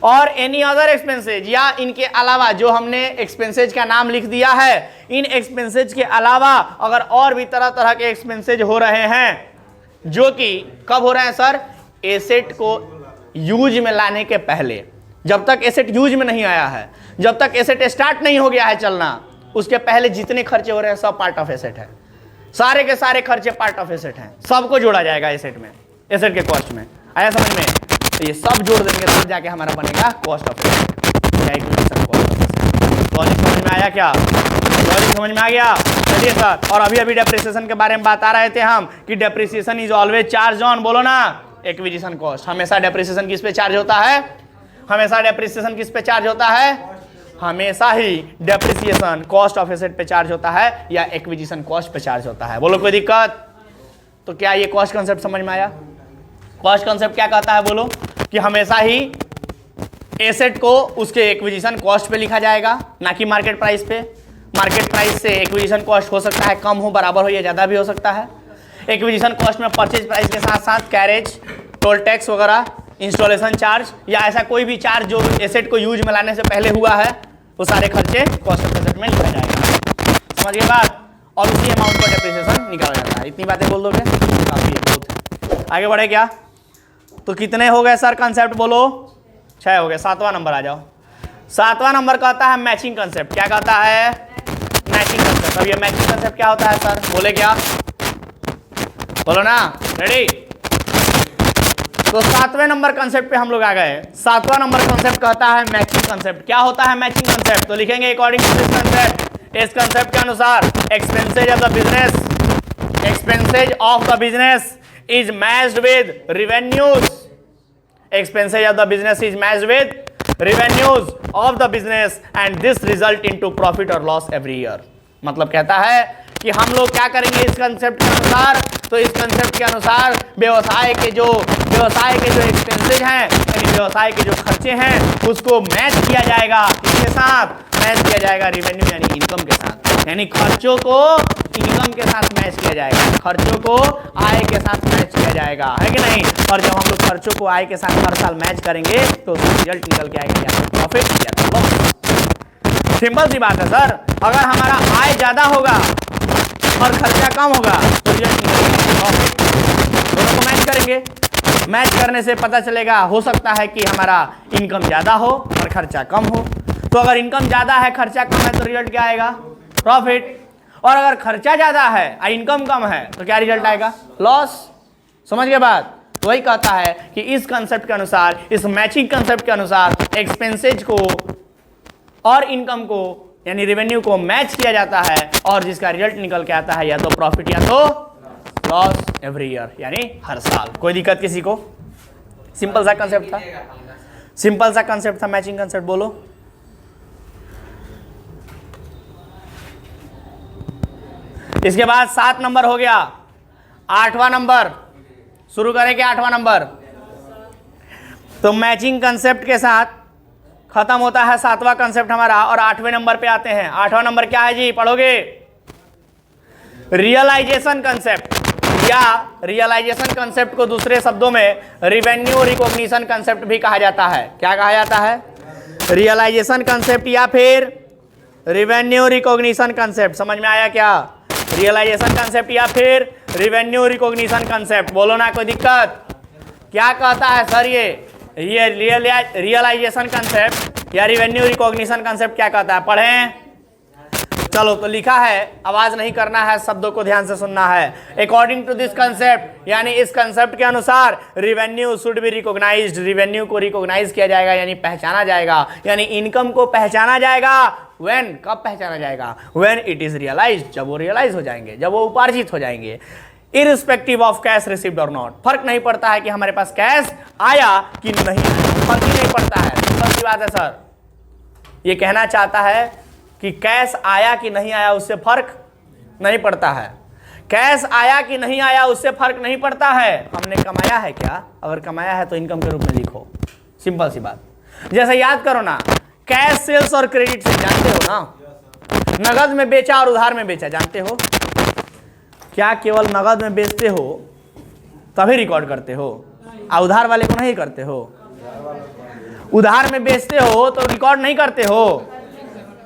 और एनी अदर एक्सपेंसेज या इनके अलावा जो हमने एक्सपेंसेज का नाम लिख दिया है, इन एक्सपेंसेज के अलावा अगर और भी तरह तरह के एक्सपेंसेज हो रहे हैं, जो कि कब हो रहे हैं सर? एसेट को यूज में लाने के पहले। जब तक एसेट यूज में नहीं आया है, जब तक एसेट स्टार्ट नहीं हो गया है चलना, उसके पहले जितने खर्चे हो रहे हैं सब पार्ट ऑफ एसेट है। सारे के सारे खर्चे पार्ट ऑफ एसेट हैं, सबको जोड़ा जाएगा एसेट में, एसेट के कॉस्ट में। आया समझ में? तो ये सब जोड़ देंगे तब जाके हमारा बनेगा कॉस्ट ऑफ एसेट या acquisition cost of asset. Logic समझ में आया क्या? लॉजिक समझ में आ गया? चलिए सर, और अभी डेप्रिसिएशन के बारे में बता रहे थे हम कि depreciation is always charge on, बोलो ना, एक्विजिशन कॉस्ट। हमेशा डेप्रिसिएशन किस पे चार्ज होता है? हमेशा डेप्रिसिएशन किस पे चार्ज होता है? हमेशा ही डेप्रिसिएशन कॉस्ट ऑफ एसेट पे चार्ज होता है या एक्विजिशन कॉस्ट पे चार्ज होता है। बोलो कोई दिक्कत? तो क्या ये कॉस्ट कंसेप्ट समझ में आया? कॉस्ट कंसेप्ट क्या कहता है बोलो? कि हमेशा ही एसेट को उसके एक्विजिशन कॉस्ट पे लिखा जाएगा, ना कि मार्केट प्राइस पे। मार्केट प्राइस से एक्विजिशन कॉस्ट हो सकता है कम हो, बराबर हो या ज़्यादा भी हो सकता है। एक्विजिशन कॉस्ट में परचेज प्राइस के साथ साथ कैरेज, टोल टैक्स वगैरह, इंस्टॉलेशन चार्ज या ऐसा कोई भी चार्ज जो एसेट को यूज में लाने से पहले हुआ है, वो सारे खर्चे कॉस्ट ऑफ एसेट में लिखा जाएगा। समझिए बात? और उसी अमाउंट पर डेप्रिसिएशन निकाला जाता है। इतनी बातें बोल दोगे? काफी बहुत है। आगे बढ़े क्या? तो कितने हो गए सर कंसेप्ट बोलो? 6 हो गए। 7वां नंबर आ जाओ। 7वां नंबर कहता है मैचिंग कंसेप्ट। क्या कहता है? Matching concept. अब ये मैचिंग कंसेप्ट क्या होता है सर? बोले क्या? बोलो ना, रेडी? तो 7वें नंबर कंसेप्ट पे हम लोग आ गए। 7वां नंबर कंसेप्ट कहता है मैचिंग कंसेप्ट। क्या होता है मैचिंग कंसेप्ट? तो लिखेंगे अकॉर्डिंग टू दिस कंसेप्ट, इस कंसेप्ट के अनुसार expenses of the business, expenses of the business is matched with revenues. Expenses of the business is matched with revenues of the business and this result into profit or loss every year. मतलब कहता है कि हम लोग क्या करेंगे इस concept के अनुसार? तो इस कंसेप्ट के अनुसार व्यवसाय के जो एक्सपेंसेज हैं, यानी व्यवसाय के जो खर्चे हैं, उसको मैच किया जाएगा। किसके साथ मैच किया जाएगा? रिवेन्यू यानी इनकम के साथ। यानी खर्चों को इनकम के साथ मैच किया जाएगा, खर्चों को आय के साथ मैच किया जाएगा, है कि नहीं? और जब हम लोग खर्चों को आय के साथ हर साल मैच करेंगे तो उसका रिजल्ट निकल के आएगा, या तो प्रॉफिट या तो लॉस। सिंपल सी बात है सर। अगर हमारा आय ज्यादा होगा और खर्चा कम होगा तो रिजल्ट निकलेगा प्रॉफिट। दोनों को मैच करेंगे, मैच करने से पता चलेगा, हो सकता है कि हमारा इनकम ज्यादा हो और खर्चा कम हो। तो अगर इनकम ज्यादा है खर्चा कम है तो रिजल्ट क्या आएगा? प्रॉफिट। और अगर खर्चा ज्यादा है और इनकम कम है तो क्या रिजल्ट आएगा? लॉस। समझ गए बात? तो वही कहता है कि इस कंसेप्ट के अनुसार, इस मैचिंग कंसेप्ट के अनुसार एक्सपेंसेज को और इनकम को यानी रेवेन्यू को मैच किया जाता है और जिसका रिजल्ट निकल के आता है या तो प्रॉफिट या तो लॉस एवरी ईयर, यानी हर साल। कोई दिक्कत किसी को? सिंपल सा कंसेप्ट था, सिंपल सा कंसेप्ट था मैचिंग कंसेप्ट। बोलो। इसके बाद 7 नंबर हो गया। 8वां नंबर शुरू करें क्या? 8वां नंबर तो मैचिंग कंसेप्ट के साथ खत्म होता है 7वां कंसेप्ट हमारा और 8वें नंबर पे आते हैं। 8वां नंबर क्या है जी? पढ़ोगे? रियलाइजेशन कंसेप्ट या रियलाइजेशन कंसेप्ट को दूसरे शब्दों में रिवेन्यू रिकॉग्निशन कंसेप्ट भी कहा जाता है। क्या कहा जाता है? रियलाइजेशन कंसेप्ट या फिर रिवेन्यू रिकॉग्निशन कंसेप्ट। समझ में आया क्या? रियलाइजेशन कंसेप्ट या फिर रिवेन्यू रिकॉग्निशन कंसेप्ट। बोलो ना, कोई दिक्कत? क्या कहता है सर ये रियलाइजेशन कंसेप्ट या रिवेन्यू रिकॉग्निशन कंसेप्ट क्या कहता है? पढ़ें। चलो तो लिखा है, आवाज नहीं करना है, शब्दों को ध्यान से सुनना है। अकॉर्डिंग टू दिस कंसेप्ट यानी इस कंसेप्ट के अनुसार revenue should be recognised, revenue को रिकॉग्नाइज किया जाएगा यानी पहचाना जाएगा, यानी इनकम को पहचाना जाएगा। व्हेन, कब पहचाना जाएगा? व्हेन इट इज रियलाइज्ड, जब वो रियलाइज हो जाएंगे, जब वो उपार्जित हो जाएंगे। Irrespective of cash received or not, फर्क नहीं पड़ता है कि हमारे पास कैश आया कि नहीं आया, फर्क ही नहीं पड़ता है। सिंपल सी बात है सर। ये कहना चाहता है कि कैश आया कि नहीं आया उससे फर्क नहीं पड़ता है। कैश आया कि नहीं आया उससे फर्क नहीं पड़ता है। हमने कमाया है क्या? अगर कमाया है तो इनकम के रूप में लिखो। सिंपल सी बात। जैसे याद करो ना, कैश सेल्स और क्रेडिट सेल्स जानते हो ना? नगद में बेचा और उधार में बेचा, जानते हो? क्या केवल नगद में बेचते हो तभी रिकॉर्ड करते हो, उधार वाले को नहीं करते हो। उधार में बेचते हो तो रिकॉर्ड नहीं करते हो।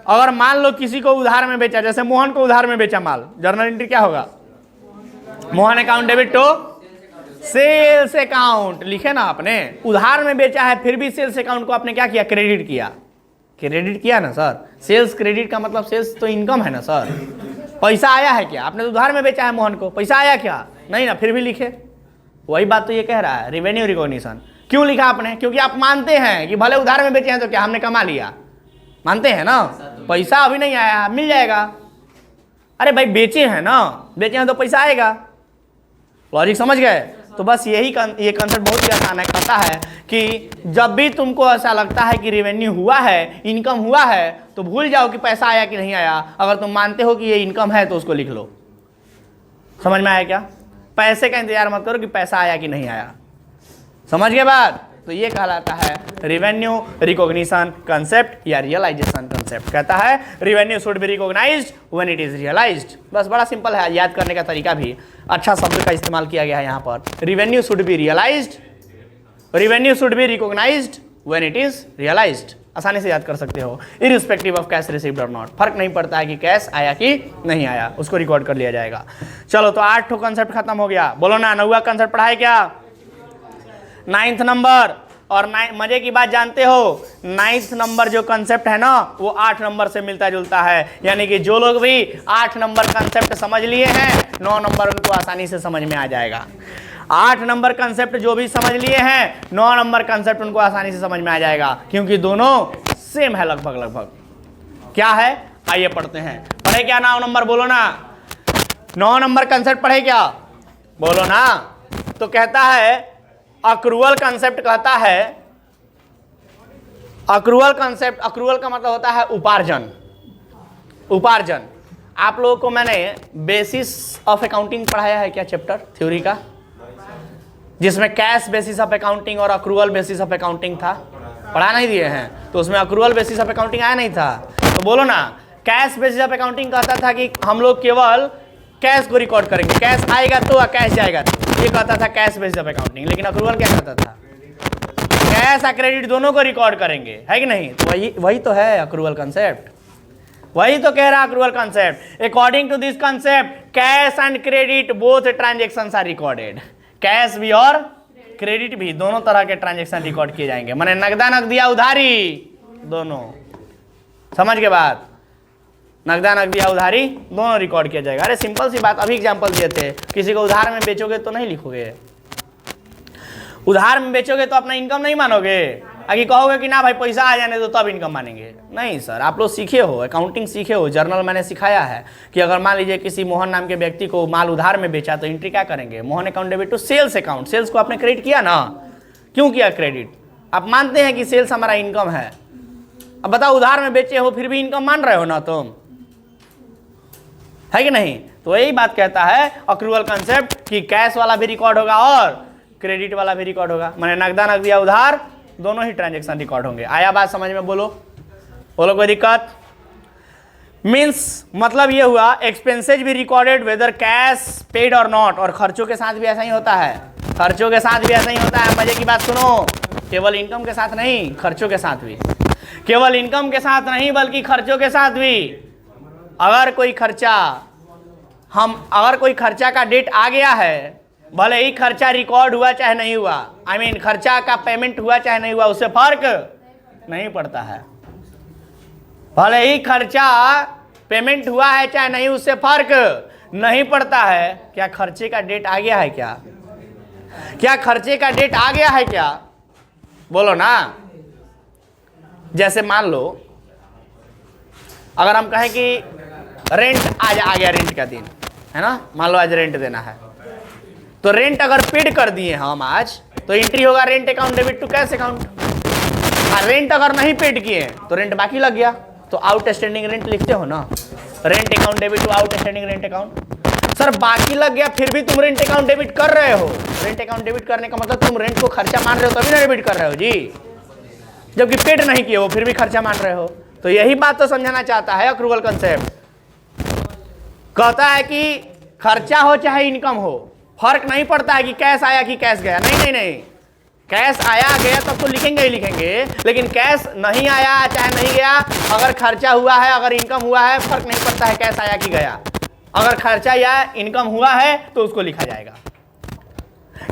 अगर मान लो किसी को उधार में बेचा, जैसे मोहन को उधार में बेचा माल, जर्नल एंट्री क्या होगा? Mohan account debit to sales account, लिखे ना आपने। उधार में बेचा है फिर भी सेल्स अकाउंट को आपने क्या किया? क्रेडिट किया। क्रेडिट किया ना सर। सेल्स क्रेडिट का मतलब सेल्स तो इनकम है ना सर। पैसा आया है क्या? आपने तो उधार में बेचा है मोहन को, पैसा आया क्या? नहीं ना, फिर भी लिखे। वही बात तो ये कह रहा है, रेवेन्यू रिकॉग्निशन। क्यों लिखा आपने? क्योंकि आप मानते हैं कि भले उधार में बेचे हैं तो क्या हमने कमा लिया, मानते हैं ना। पैसा अभी नहीं आया, मिल जाएगा। अरे भाई बेचे हैं ना, बेचे हैं तो पैसा आएगा। लॉजिक समझ गए? तो बस यही ये कंसेप्ट बहुत ही आसान है। कहता है कि जब भी तुमको ऐसा लगता है कि रेवेन्यू हुआ है, इनकम हुआ है, तो भूल जाओ कि पैसा आया कि नहीं आया। अगर तुम मानते हो कि ये इनकम है तो उसको लिख लो। समझ में आया क्या? पैसे का इंतजार मत करो कि पैसा आया कि नहीं आया। समझ गए बात? तो ये कहलाता है रेवेन्यू रिकॉग्निशन कंसेप्ट या रियलाइजेशन कंसेप्ट। कहता है revenue should be recognised when it is realised. बस बड़ा सिंपल है, याद करने का तरीका भी अच्छा शब्द का इस्तेमाल किया गया है यहाँ पर। Revenue should be realised, revenue should be recognised when it is realised. आसानी से याद कर सकते हो, irrespective of cash received or not. फर्क नहीं पड़ता है कि कैश आया कि नहीं आया, उसको रिकॉर्ड कर लिया जाएगा। चलो तो 8 कंसेप्ट खत्म हो गया। बोलो ना, 9वां कंसेप्ट पढ़ाए क्या? 9th number. और मजे की बात जानते हो, 9th नंबर जो कंसेप्ट है ना वो 8 नंबर से मिलता जुलता है। यानी कि जो लोग भी 8 नंबर कंसेप्ट समझ लिए हैं, 9 नंबर उनको आसानी से समझ में आ जाएगा। 8 नंबर कंसेप्ट जो भी समझ लिए हैं, 9 नंबर कंसेप्ट उनको आसानी से समझ में आ जाएगा, क्योंकि दोनों सेम है लगभग। क्या है? आइए पढ़ते हैं। पढ़े क्या 9 नंबर? बोलो ना, 9 नंबर कंसेप्ट पढ़े क्या? बोलो ना। तो कहता है अक्रूवल कंसेप्ट। कहता है अक्रूवल कंसेप्ट, अक्रूवल का मतलब होता है उपार्जन। उपार्जन। आप लोगों को मैंने बेसिस ऑफ अकाउंटिंग पढ़ाया है क्या चैप्टर थ्योरी का, जिसमें कैश बेसिस ऑफ अकाउंटिंग और अक्रूवल बेसिस ऑफ अकाउंटिंग था? पढ़ा नहीं दिए हैं? तो उसमें अक्रूवल बेसिस ऑफ अकाउंटिंग आया नहीं था। तो बोलो ना, कैश बेसिस ऑफ अकाउंटिंग कहता था कि हम लोग केवल कैश को रिकॉर्ड करेंगे, कैश आएगा तो कैश जाएगा, ये कहता था कैश बेसिस ऑफ अकाउंटिंग। लेकिन अक्रूवल क्या कहता था? कैश और क्रेडिट दोनों को रिकॉर्ड करेंगे, है कि नहीं? तो वही तो है अक्रूवल कंसेप्ट। वही तो कह रहा है accrual concept. According to this concept cash and credit both transactions are recorded. Cash भी और क्रेडिट भी, दोनों तरह के ट्रांजेक्शन रिकॉर्ड किए जाएंगे। माने नगदा नगदिया उधारी दोनों। समझ के बाद? नगदा नगदिया उधारी दोनों रिकॉर्ड किया जाएगा। अरे सिंपल सी बात, अभी एग्जांपल दिए थे। किसी को उधार में बेचोगे तो नहीं लिखोगे, उधार में बेचोगे तो अपना इनकम नहीं मानोगे, आगे कहोगे कि ना भाई पैसा आ जाने दो तब इनकम मानेंगे। नहीं सर, आप लोग सीखे हो, अकाउंटिंग सीखे हो, जर्नल मैंने सिखाया है कि अगर मान लीजिए किसी मोहन नाम के व्यक्ति को माल उधार में बेचा तो एंट्री क्या करेंगे? Mohan account debit to sales account. Sales को आपने क्रेडिट किया ना? क्यों किया क्रेडिट? आप मानते हैं कि सेल्स हमारा इनकम है। अब बताओ, उधार में बेचे हो फिर भी इनकम मान रहे हो ना तुम, है कि नहीं? तो यही बात कहता है अक्रूवल कंसेप्ट कि कैश वाला भी रिकॉर्ड होगा और क्रेडिट वाला भी रिकॉर्ड होगा। माने नगदा नगदिया उधार दोनों ही ट्रांजेक्शन रिकॉर्ड होंगे। आया बात समझ में? बोलो बोलो, कोई दिक्कत? मीन्स मतलब ये हुआ एक्सपेंसेज भी रिकॉर्डेड वेदर कैश पेड और नॉट। और खर्चों के साथ भी ऐसा ही होता है, खर्चों के साथ भी ऐसा ही होता है। मजे की बात सुनो, केवल इनकम के साथ नहीं, खर्चों के साथ भी। केवल इनकम के साथ नहीं बल्कि खर्चों के साथ भी। अगर कोई खर्चा का डेट आ गया है, भले ही खर्चा रिकॉर्ड हुआ चाहे नहीं हुआ, खर्चा का पेमेंट हुआ चाहे नहीं हुआ, उससे फर्क नहीं पड़ता है। भले ही खर्चा पेमेंट हुआ है चाहे नहीं, उससे फर्क नहीं पड़ता है। क्या खर्चे का डेट आ गया है? क्या खर्चे का डेट आ गया है? क्या बोलो ना। जैसे मान लो अगर हम कहें कि रेंट आज आ गया, रेंट का दिन है ना, मान लो आज रेंट देना है, तो रेंट अगर पेड कर दिए हम आज, तो एंट्री होगा rent account debit to cash account. और रेंट अगर नहीं पेड किए तो रेंट बाकी लग गया, तो आउटस्टैंडिंग रेंट लिखते हो ना, rent account debit to outstanding rent account. Sir बाकी लग गया फिर भी तुम रेंट अकाउंट डेबिट कर रहे हो। रेंट अकाउंट डेबिट करने का मतलब तुम रेंट को खर्चा मान रहे हो तभी ना डेबिट कर रहे हो जी, जबकि पेड नहीं किए हो फिर भी खर्चा मान रहे हो। तो यही बात तो समझाना चाहता है अक्रूवल कंसेप्ट। कहता है कि खर्चा हो चाहे इनकम हो, फर्क नहीं पड़ता है कि कैश आया कि कैश गया, नहीं नहीं नहीं, कैश आया गया तब तो लिखेंगे ही लिखेंगे, लेकिन कैश नहीं आया चाहे नहीं गया, अगर खर्चा हुआ है, अगर इनकम हुआ है, फर्क नहीं पड़ता है कैश आया कि गया। अगर खर्चा या इनकम हुआ है तो उसको लिखा जाएगा,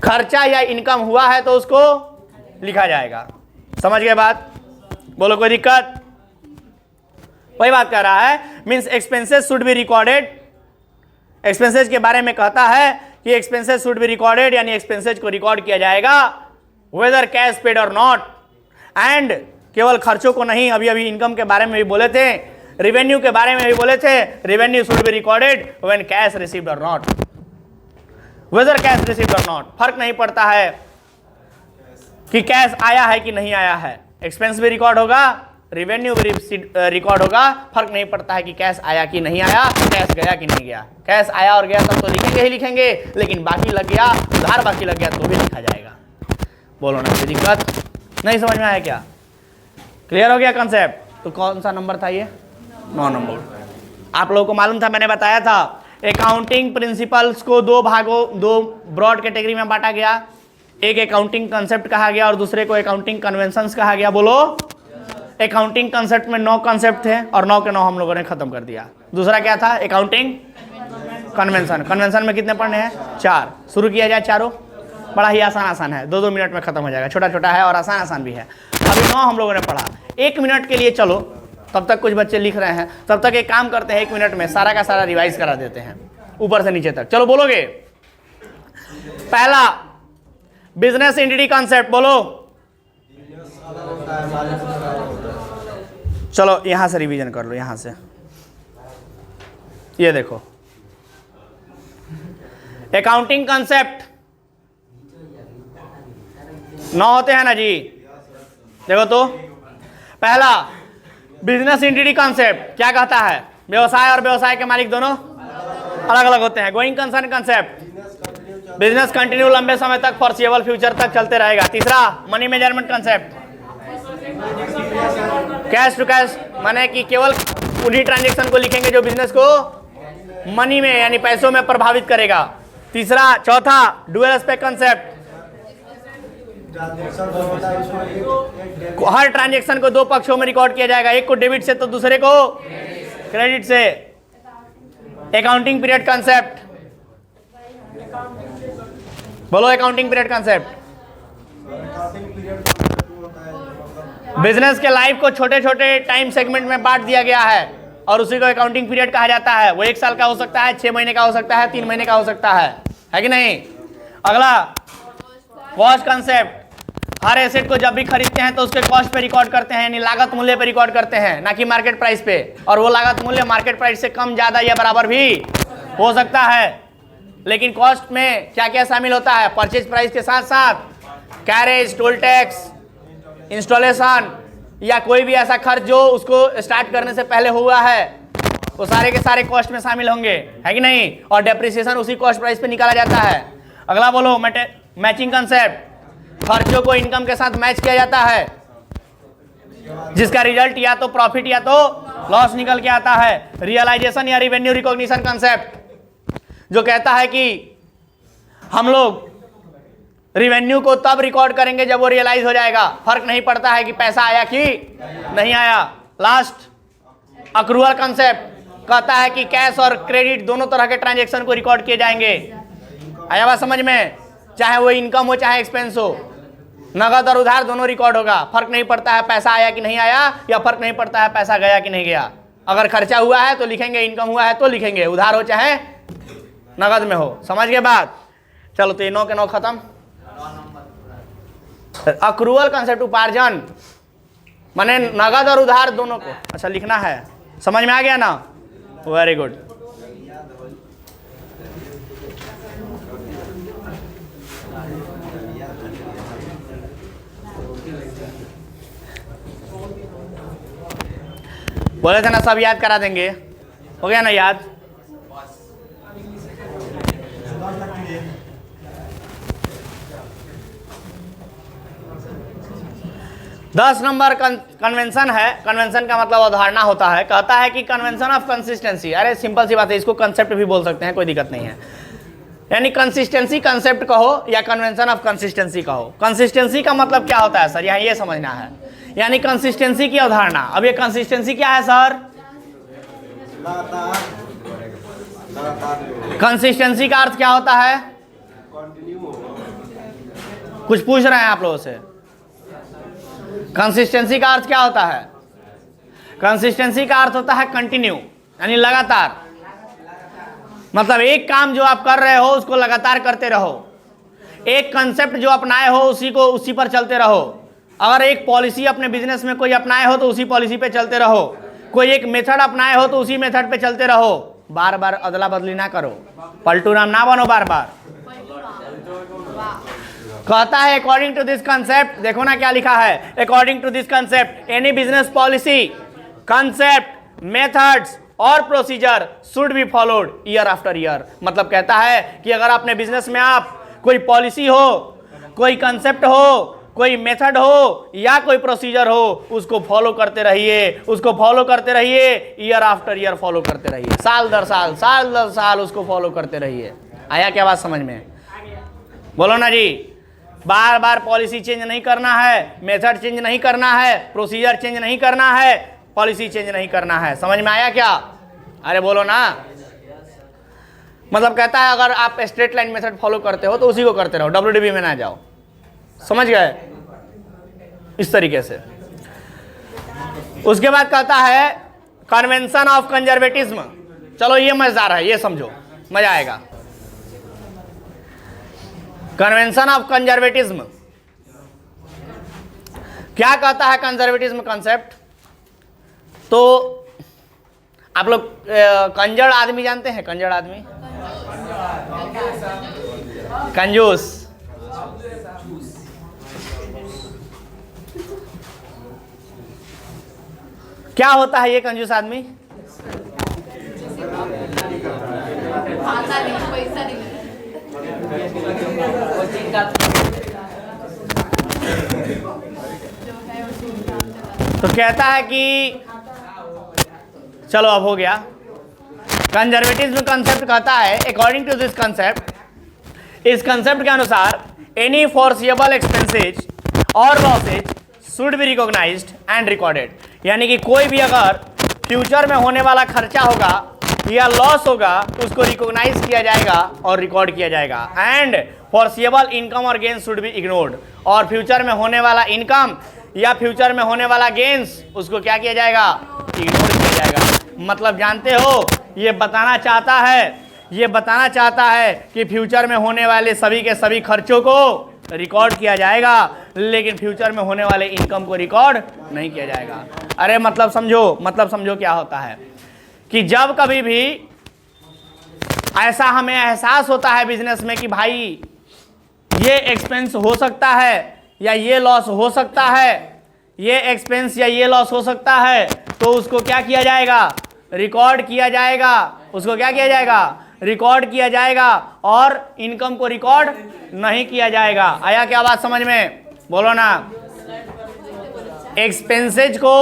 खर्चा या इनकम हुआ है तो उसको लिखा जाएगा। समझ गए बात? बोलो कोई दिक्कत? वही बात कर रहा है, means expenses should be recorded. Expenses के बारे में कहता है कि एक्सपेंसेस शुड बी रिकॉर्डेड, यानी एक्सपेंसेस को रिकॉर्ड किया जाएगा वेदर कैश पेड और नॉट। एंड केवल खर्चों को नहीं, अभी अभी इनकम के बारे में भी बोले थे, रेवेन्यू के बारे में भी बोले थे, revenue should be recorded when cash received or not, weather cash received or not. फर्क नहीं पड़ता है कि कैश आया है कि नहीं आया है, एक्सपेंस भी रिकॉर्ड होगा, रेवेन्यू भी रिकॉर्ड होगा, फर्क नहीं पड़ता है कि कैश आया कि नहीं आया, कैश गया कि नहीं गया। कैश आया और गया तब तो लिखेंगे ही लिखेंगे, लेकिन बाकी लग गया, उधार बाकी लग गया तो भी लिखा जाएगा। बोलो ना, कोई दिक्कत? नहीं समझ में आया क्या? क्लियर हो गया कंसेप्ट? तो कौन सा नंबर था ये? 9 नंबर। आप लोगों को मालूम था, मैंने बताया था अकाउंटिंग प्रिंसिपल्स को दो ब्रॉड कैटेगरी में बांटा गया। एक अकाउंटिंग कंसेप्ट कहा गया और दूसरे को अकाउंटिंग कन्वेंशंस कहा गया। बोलो, अकाउंटिंग कंसेप्ट में 9 कंसेप्ट थे और 9 के 9 हम लोगों ने खत्म कर दिया। दूसरा क्या था? Accounting convention. कन्वेंशन में कितने पढ़ने हैं? 4। शुरू किया जाए चारों। बड़ा ही आसान है, 2-2 मिनट में खत्म हो जाएगा, छोटा छोटा है और आसान भी है। अभी 9 हम लोगों ने पढ़ा, 1 मिनट के लिए चलो, तब तक कुछ बच्चे लिख रहे हैं, तब तक एक काम करते हैं, 1 मिनट में सारा का सारा रिवाइज करा देते हैं ऊपर से नीचे तक। चलो बोलोगे? पहला बिजनेस एंटिटी कॉन्सेप्ट, बोलो। चलो यहां से रिवीजन कर लो, यहां से ये देखो, अकाउंटिंग कॉन्सेप्ट 9 होते हैं ना जी। देखो तो पहला बिजनेस एंटिटी कॉन्सेप्ट क्या कहता है? व्यवसाय और व्यवसाय के मालिक दोनों अलग अलग होते हैं। Going concern concept, business continue लंबे समय तक, फॉरसिएबल फ्यूचर तक चलते रहेगा। तीसरा money measurement concept, cash to cash, माने कि केवल उन्हीं ट्रांजेक्शन को लिखेंगे जो बिजनेस को मनी में यानी पैसों में प्रभावित करेगा। तीसरा, चौथा डुअल एस्पेक्ट कॉन्सेप्ट, हर ट्रांजेक्शन को 2 पक्षों में रिकॉर्ड किया जाएगा, एक को डेबिट से तो दूसरे को क्रेडिट से। अकाउंटिंग पीरियड कॉन्सेप्ट, बोलो अकाउंटिंग पीरियड कॉन्सेप्ट। बिजनेस के लाइफ को छोटे छोटे टाइम सेगमेंट में बांट दिया गया है और उसी को अकाउंटिंग पीरियड कहा जाता है। वो 1 साल का हो सकता है, 6 महीने का हो सकता है, 3 महीने का हो सकता है कि नहीं? अगला कॉस्ट कॉन्सेप्ट, हर एसेट को जब भी खरीदते हैं तो उसके कॉस्ट पे रिकॉर्ड करते हैं, यानी लागत मूल्य पे रिकॉर्ड करते हैं, ना कि मार्केट प्राइस पे। और वो लागत मूल्य मार्केट प्राइस से कम, ज्यादा या बराबर भी हो सकता है। लेकिन कॉस्ट में क्या क्या शामिल होता है? परचेज प्राइस के साथ साथ कैरेज, टोल टैक्स, इंस्टॉलेशन या कोई भी ऐसा खर्च जो उसको स्टार्ट करने से पहले हुआ है, वो सारे के सारे कॉस्ट में शामिल होंगे, है कि नहीं? और डेप्रिसिएशन उसी कॉस्ट प्राइस पे निकाला जाता है। अगला बोलो मैचिंग कंसेप्ट, खर्चों को इनकम के साथ मैच किया जाता है, जिसका रिजल्ट या तो प्रॉफिट या तो लॉस निकल के आता है। रियलाइजेशन या रिवेन्यू रिकॉग्निशन कंसेप्ट, जो कहता है कि हम लोग रिवेन्यू को तब रिकॉर्ड करेंगे जब वो रियलाइज हो जाएगा, फर्क नहीं पड़ता है कि पैसा आया कि नहीं आया। लास्ट अक्रूअल कंसेप्ट कहता है कि कैश और क्रेडिट दोनों तरह के ट्रांजैक्शन को रिकॉर्ड किए जाएंगे। आया बात समझ में? चाहे वो इनकम हो चाहे एक्सपेंस हो, नगद और उधार दोनों रिकॉर्ड होगा, फर्क नहीं पड़ता है पैसा आया कि नहीं आया, या फर्क नहीं पड़ता है पैसा गया कि नहीं गया। अगर खर्चा हुआ है तो लिखेंगे, इनकम हुआ है तो लिखेंगे, उधार हो चाहे नगद में हो। समझ गए बात? चलो तो ये 9 के 9 खत्म। अक्रूअल कंसेप्ट, उपार्जन माने नगद और उधार दोनों को अच्छा लिखना है। समझ में आ गया ना? Very good. बोले थे ना सब याद करा देंगे, हो गया ना याद? दस नंबर कन्वेंशन है। कन्वेंशन का मतलब अवधारणा होता है। कहता है कि कन्वेंशन ऑफ कंसिस्टेंसी, अरे सिंपल सी बात है, इसको कंसेप्ट भी बोल सकते हैं, कोई दिक्कत नहीं है। यानी कंसिस्टेंसी कंसेप्ट कहो या कन्वेंशन ऑफ कंसिस्टेंसी कहो। कंसिस्टेंसी का मतलब क्या होता है सर, यहाँ ये समझना है। यानी कंसिस्टेंसी की अवधारणा। अब ये कंसिस्टेंसी क्या है सर? कंसिस्टेंसी का अर्थ क्या होता है? कुछ पूछ रहे हैं आप लोगों से? कंसिस्टेंसी का अर्थ क्या होता है? कंसिस्टेंसी का अर्थ होता है कंटिन्यू, यानी लगातार। मतलब एक काम जो आप कर रहे हो उसको लगातार करते रहो। एक कंसेप्ट जो अपनाए हो उसी पर चलते रहो। अगर एक पॉलिसी अपने बिजनेस में कोई अपनाए हो तो उसी पॉलिसी पे चलते रहो। कोई एक मेथड अपनाए हो तो उसी मेथड पे चलते रहो। बार बार अदला बदली ना करो, पलटू राम ना बनो बार बार। कहता है अकॉर्डिंग टू दिस कंसेप्ट, देखो ना क्या लिखा है, according to this concept any business policy, concept, methods और procedure should be followed year after year. मतलब कहता है कि अगर अपने बिजनेस में आप कोई पॉलिसी हो, कोई कंसेप्ट हो, कोई मेथड हो या कोई प्रोसीजर हो, उसको फॉलो करते रहिए, उसको फॉलो करते रहिए, ईयर आफ्टर ईयर फॉलो करते रहिए, साल दर साल, साल दर साल उसको फॉलो करते रहिए। आया क्या बात समझ में? बोलो ना जी। बार बार पॉलिसी चेंज नहीं करना है, मेथड चेंज नहीं करना है, प्रोसीजर चेंज नहीं करना है, पॉलिसी चेंज नहीं करना है। समझ में आया क्या? अरे बोलो ना। मतलब कहता है अगर आप स्ट्रेट लाइन मेथड फॉलो करते हो तो उसी को करते रहो, WDB में ना जाओ। समझ गए? इस तरीके से। उसके बाद कहता है कन्वेंशन ऑफ कंजर्वेटिज्म। चलो ये मजेदार है, ये समझो, मजा आएगा। कन्वेंशन ऑफ कंजर्वेटिज्म क्या कहता है? Conservatism concept. तो आप लोग कंजड़ आदमी जानते हैं? कंजड़ आदमी, कंजूस। क्या होता है ये कंजूस आदमी? तो कहता है कि चलो अब हो गया। कंजर्वेटिज्म कंसेप्ट कहता है अकॉर्डिंग टू दिस कंसेप्ट, इस कंसेप्ट के अनुसार any foreseeable expenses or losses should be recognised and recorded. यानी कि कोई भी अगर फ्यूचर में होने वाला खर्चा होगा या लॉस होगा उसको रिकॉग्नाइज किया जाएगा और रिकॉर्ड किया जाएगा। एंड फोर्सिएबल इनकम और गेन्स शुड बी इग्नोर्ड। और फ्यूचर में होने वाला इनकम या फ्यूचर में होने वाला गेन्स उसको क्या किया जाएगा? इग्नोर किया जाएगा। मतलब जानते हो ये बताना चाहता है कि फ्यूचर में होने वाले सभी के सभी खर्चों को रिकॉर्ड किया जाएगा, लेकिन फ्यूचर में होने वाले इनकम को रिकॉर्ड नहीं किया जाएगा। अरे मतलब समझो क्या होता है कि जब कभी भी ऐसा हमें एहसास होता है बिजनेस में कि भाई ये एक्सपेंस हो सकता है या ये लॉस हो सकता है, ये एक्सपेंस या ये लॉस हो सकता है, तो उसको क्या किया जाएगा? रिकॉर्ड किया जाएगा। उसको क्या किया जाएगा? रिकॉर्ड किया जाएगा और इनकम को रिकॉर्ड नहीं किया जाएगा। आया क्या बात समझ में? बोलो ना। एक्सपेंसेज को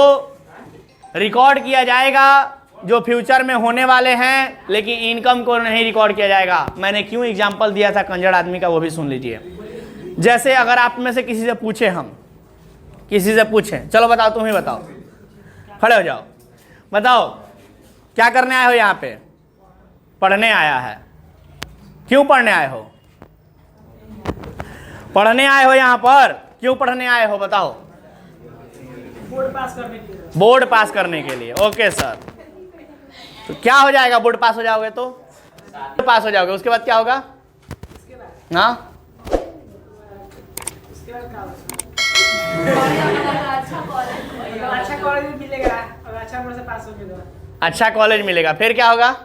रिकॉर्ड किया जाएगा जो फ्यूचर में होने वाले हैं, लेकिन इनकम को नहीं रिकॉर्ड किया जाएगा। मैंने क्यों एग्जांपल दिया था कंजड़ आदमी का, वो भी सुन लीजिए। जैसे अगर आप में से किसी से पूछें, चलो बताओ, तुम ही बताओ, खड़े हो जाओ, बताओ क्या करने आए हो यहाँ पे? पढ़ने आया है। क्यों पढ़ने आए हो? पढ़ने आए हो यहाँ पर, क्यों पढ़ने आए हो बताओ? बोर्ड पास करने के लिए। ओके सर, तो क्या हो जाएगा? बोर्ड पास हो जाओगे तो पास हो जाओगे, उसके बाद क्या होगा? हाँ, अच्छा कॉलेज मिलेगा, फिर क्या होगा?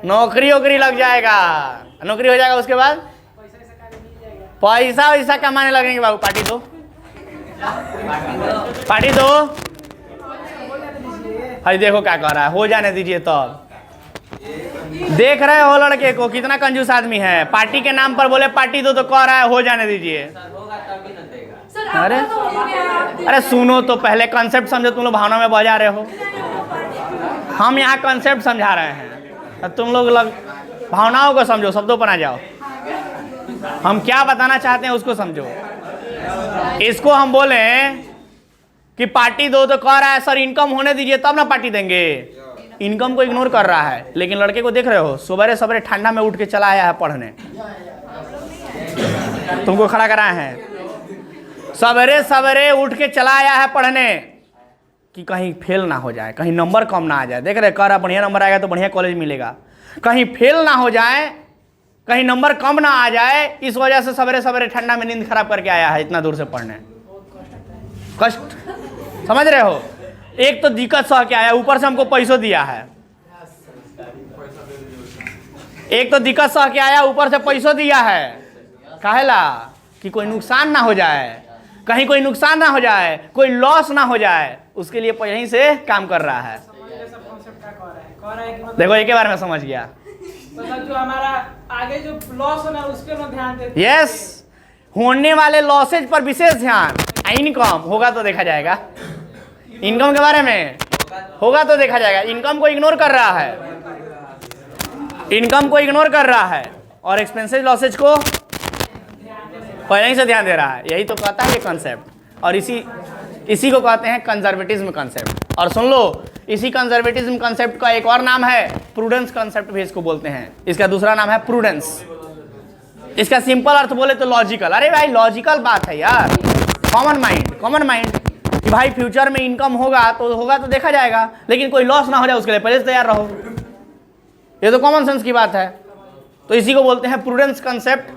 नौकरी लग जाएगा, नौकरी हो जाएगा, उसके बाद पैसा वैसा कमाने लगेंगे। बाबू पार्टी दो। अरे देखो क्या कह रहा है, हो जाने दीजिए। तो देख रहे हो लड़के को कितना कंजूस आदमी है, पार्टी के नाम पर बोले पार्टी दो तो कह रहा है हो जाने दीजिए। अरे सुनो तो पहले, कंसेप्ट समझो। तुम लोग भावना में बजा रहे हो, हम यहाँ कंसेप्ट समझा रहे हैं, तुम लोग भावनाओं को समझो, शब्दों पर आ जाओ। हम क्या बताना चाहते हैं उसको समझो। इसको हम बोले कि पार्टी दो तो कह रहा है सर इनकम होने दीजिए तब ना पार्टी देंगे। इनकम को इग्नोर कर रहा है, लेकिन लड़के को देख रहे हो सवेरे सवेरे ठंडा में उठ के चला आया है पढ़ने, तुमको खड़ा कराया है, सवेरे सवेरे उठ के चला आया है पढ़ने कि कहीं फेल ना हो जाए, कहीं नंबर कम ना आ जाए। देख रहे कह रहा बढ़िया नंबर आएगा तो बढ़िया कॉलेज मिलेगा, कहीं फेल ना हो जाए, कहीं नंबर कम ना आ जाए, इस वजह से सवेरे सवेरे ठंडा में नींद खराब करके आया है इतना दूर से पढ़ने। कष्ट समझ रहे हो? एक तो दिक्कत सह के आया, ऊपर से हमको पैसों दिया है। एक तो दिक्कत सह के आया, ऊपर से पैसों दिया है। काहेला? कि कोई नुकसान ना हो जाए, कहीं कोई नुकसान ना हो जाए, कोई लॉस ना हो जाए, उसके लिए यहीं से काम कर रहा है। देखो एक बार में समझ गया। मतलब जो हमारा आगे जो लॉस होना है उस पर ध्यान देते। यस, होने वाले लॉसेज पर विशेष ध्यान। इनकम होगा तो देखा जाएगा, इनकम के बारे में होगा तो देखा जाएगा। इनकम को इग्नोर कर रहा है, इनकम को इग्नोर कर रहा है और एक्सपेंसेस लॉसेज को पहले ही से ध्यान दे रहा है। यही तो कहता है ये कॉन्सेप्ट, और इसी को कहते हैं कंजर्वेटिज्म कॉन्सेप्ट। और सुन लो, इसी कंजर्वेटिज्म कॉन्सेप्ट का एक और नाम है प्रूडेंस कॉन्सेप्ट भी इसको बोलते हैं। इसका दूसरा नाम है प्रूडेंस। इसका सिंपल अर्थ बोले तो लॉजिकल। अरे भाई लॉजिकल बात है यार, कॉमन माइंड कि भाई फ्यूचर में इनकम होगा तो देखा जाएगा, लेकिन कोई लॉस ना हो जाए उसके लिए पहले से तैयार रहो। ये तो कॉमन सेंस की बात है। तो इसी को बोलते हैं प्रूडेंस कॉन्सेप्ट,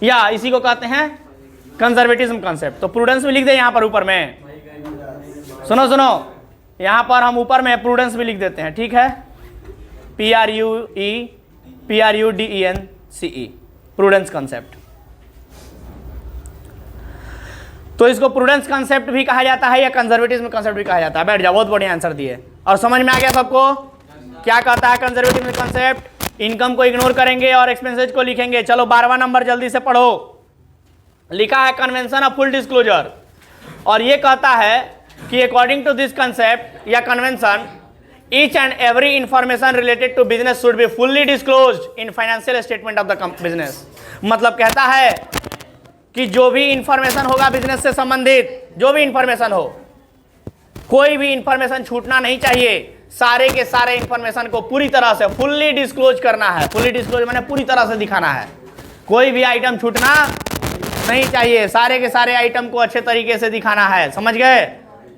या इसी को कहते हैं कंजर्वेटिज्म कॉन्सेप्ट। तो प्रूडेंस भी लिख दे यहाँ पर ऊपर में। सुनो यहाँ पर हम ऊपर में प्रूडेंस भी लिख देते हैं, ठीक है? PRUDENCE, prudence concept. तो इसको प्रूडेंस कॉन्सेप्ट भी कहा जाता है या कंजर्वेटिज्म कॉन्सेप्ट भी कहा जाता है। बैठ जाओ, बहुत बढ़िया आंसर दिए और समझ में आ गया सबको क्या कहता है कंजर्वेटिज्म कॉन्सेप्ट। इनकम को इग्नोर करेंगे और एक्सपेंसेस को लिखेंगे। चलो 12वां नंबर जल्दी से पढ़ो। लिखा है कन्वेंशन ऑफ फुल डिस्क्लोजर, और ये कहता है कि अकॉर्डिंग टू दिस कंसेप्ट या convention, each and every information related to business should be fully disclosed in financial statement of the business. मतलब कहता है कि जो भी इंफॉर्मेशन होगा बिजनेस से संबंधित, जो भी इंफॉर्मेशन हो, कोई भी इंफॉर्मेशन छूटना नहीं चाहिए। सारे के सारे इंफॉर्मेशन को पूरी तरह से फुल्ली डिस्क्लोज करना है। फुल्ली डिस्क्लोज माने पूरी तरह से दिखाना है, कोई भी आइटम छूटना नहीं चाहिए। सारे के सारे आइटम को अच्छे तरीके से दिखाना है। समझ गए?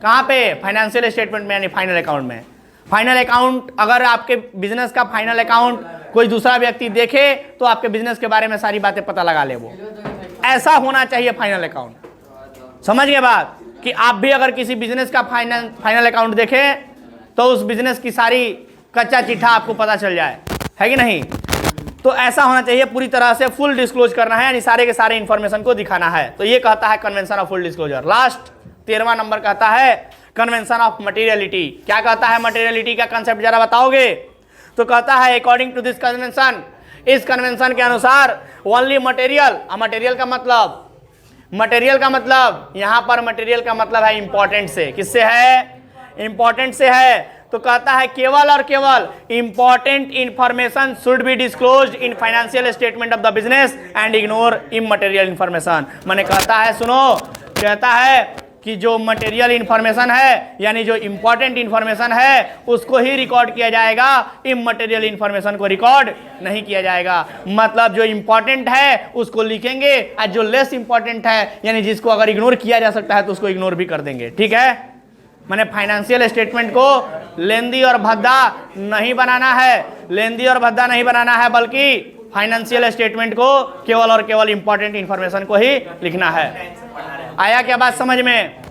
कहाँ पे? फाइनेंशियल स्टेटमेंट में, यानी फाइनल अकाउंट में। फाइनल अकाउंट, अगर आपके बिजनेस का फाइनल अकाउंट कोई दूसरा व्यक्ति देखे तो आपके बिजनेस के बारे में सारी बातें पता लगा ले। वो ऐसा होना चाहिए फाइनल अकाउंट। समझ गए बात? कि आप भी अगर किसी बिजनेस का फाइनल अकाउंट देखें तो उस बिजनेस की सारी कच्चा चिट्ठा आपको पता चल जाए, है कि नहीं? तो ऐसा होना चाहिए, पूरी तरह से फुल डिस्क्लोज करना है, यानी सारे के सारे इंफॉर्मेशन को दिखाना है। तो ये कहता है convention of full disclosure. Last 13वां नंबर कहता है कन्वेंशन ऑफ मटेरियलिटी। क्या कहता है मटेरियलिटी का कंसेप्ट, जरा बताओगे? तो कहता है अकॉर्डिंग टू दिस कन्वेंशन, इस कन्वेंशन के अनुसार ओनली मटेरियल, मटेरियल का मतलब यहाँ पर मटेरियल का मतलब है इंपॉर्टेंट से। किससे है? इंपॉर्टेंट से है। तो कहता है केवल और केवल important information should be disclosed in financial statement of the business and ignore immaterial information. मैंने कहता है, सुनो, कहता है कि जो मटेरियल इंफॉर्मेशन है, यानी जो इंपॉर्टेंट इंफॉर्मेशन है, उसको ही रिकॉर्ड किया जाएगा, इमटेरियल इंफॉर्मेशन को रिकॉर्ड नहीं किया जाएगा। मतलब जो इंपॉर्टेंट है उसको लिखेंगे और जो लेस इंपॉर्टेंट है, यानी जिसको अगर इग्नोर किया जा सकता है तो उसको इग्नोर भी कर देंगे। ठीक है? मैंने फाइनेंशियल स्टेटमेंट को लेंदी और भद्दा नहीं बनाना है, लेंदी और भद्दा नहीं बनाना है, बल्कि फाइनेंशियल स्टेटमेंट को केवल और केवल इंपॉर्टेंट इंफॉर्मेशन को ही लिखना है। आया क्या बात समझ में?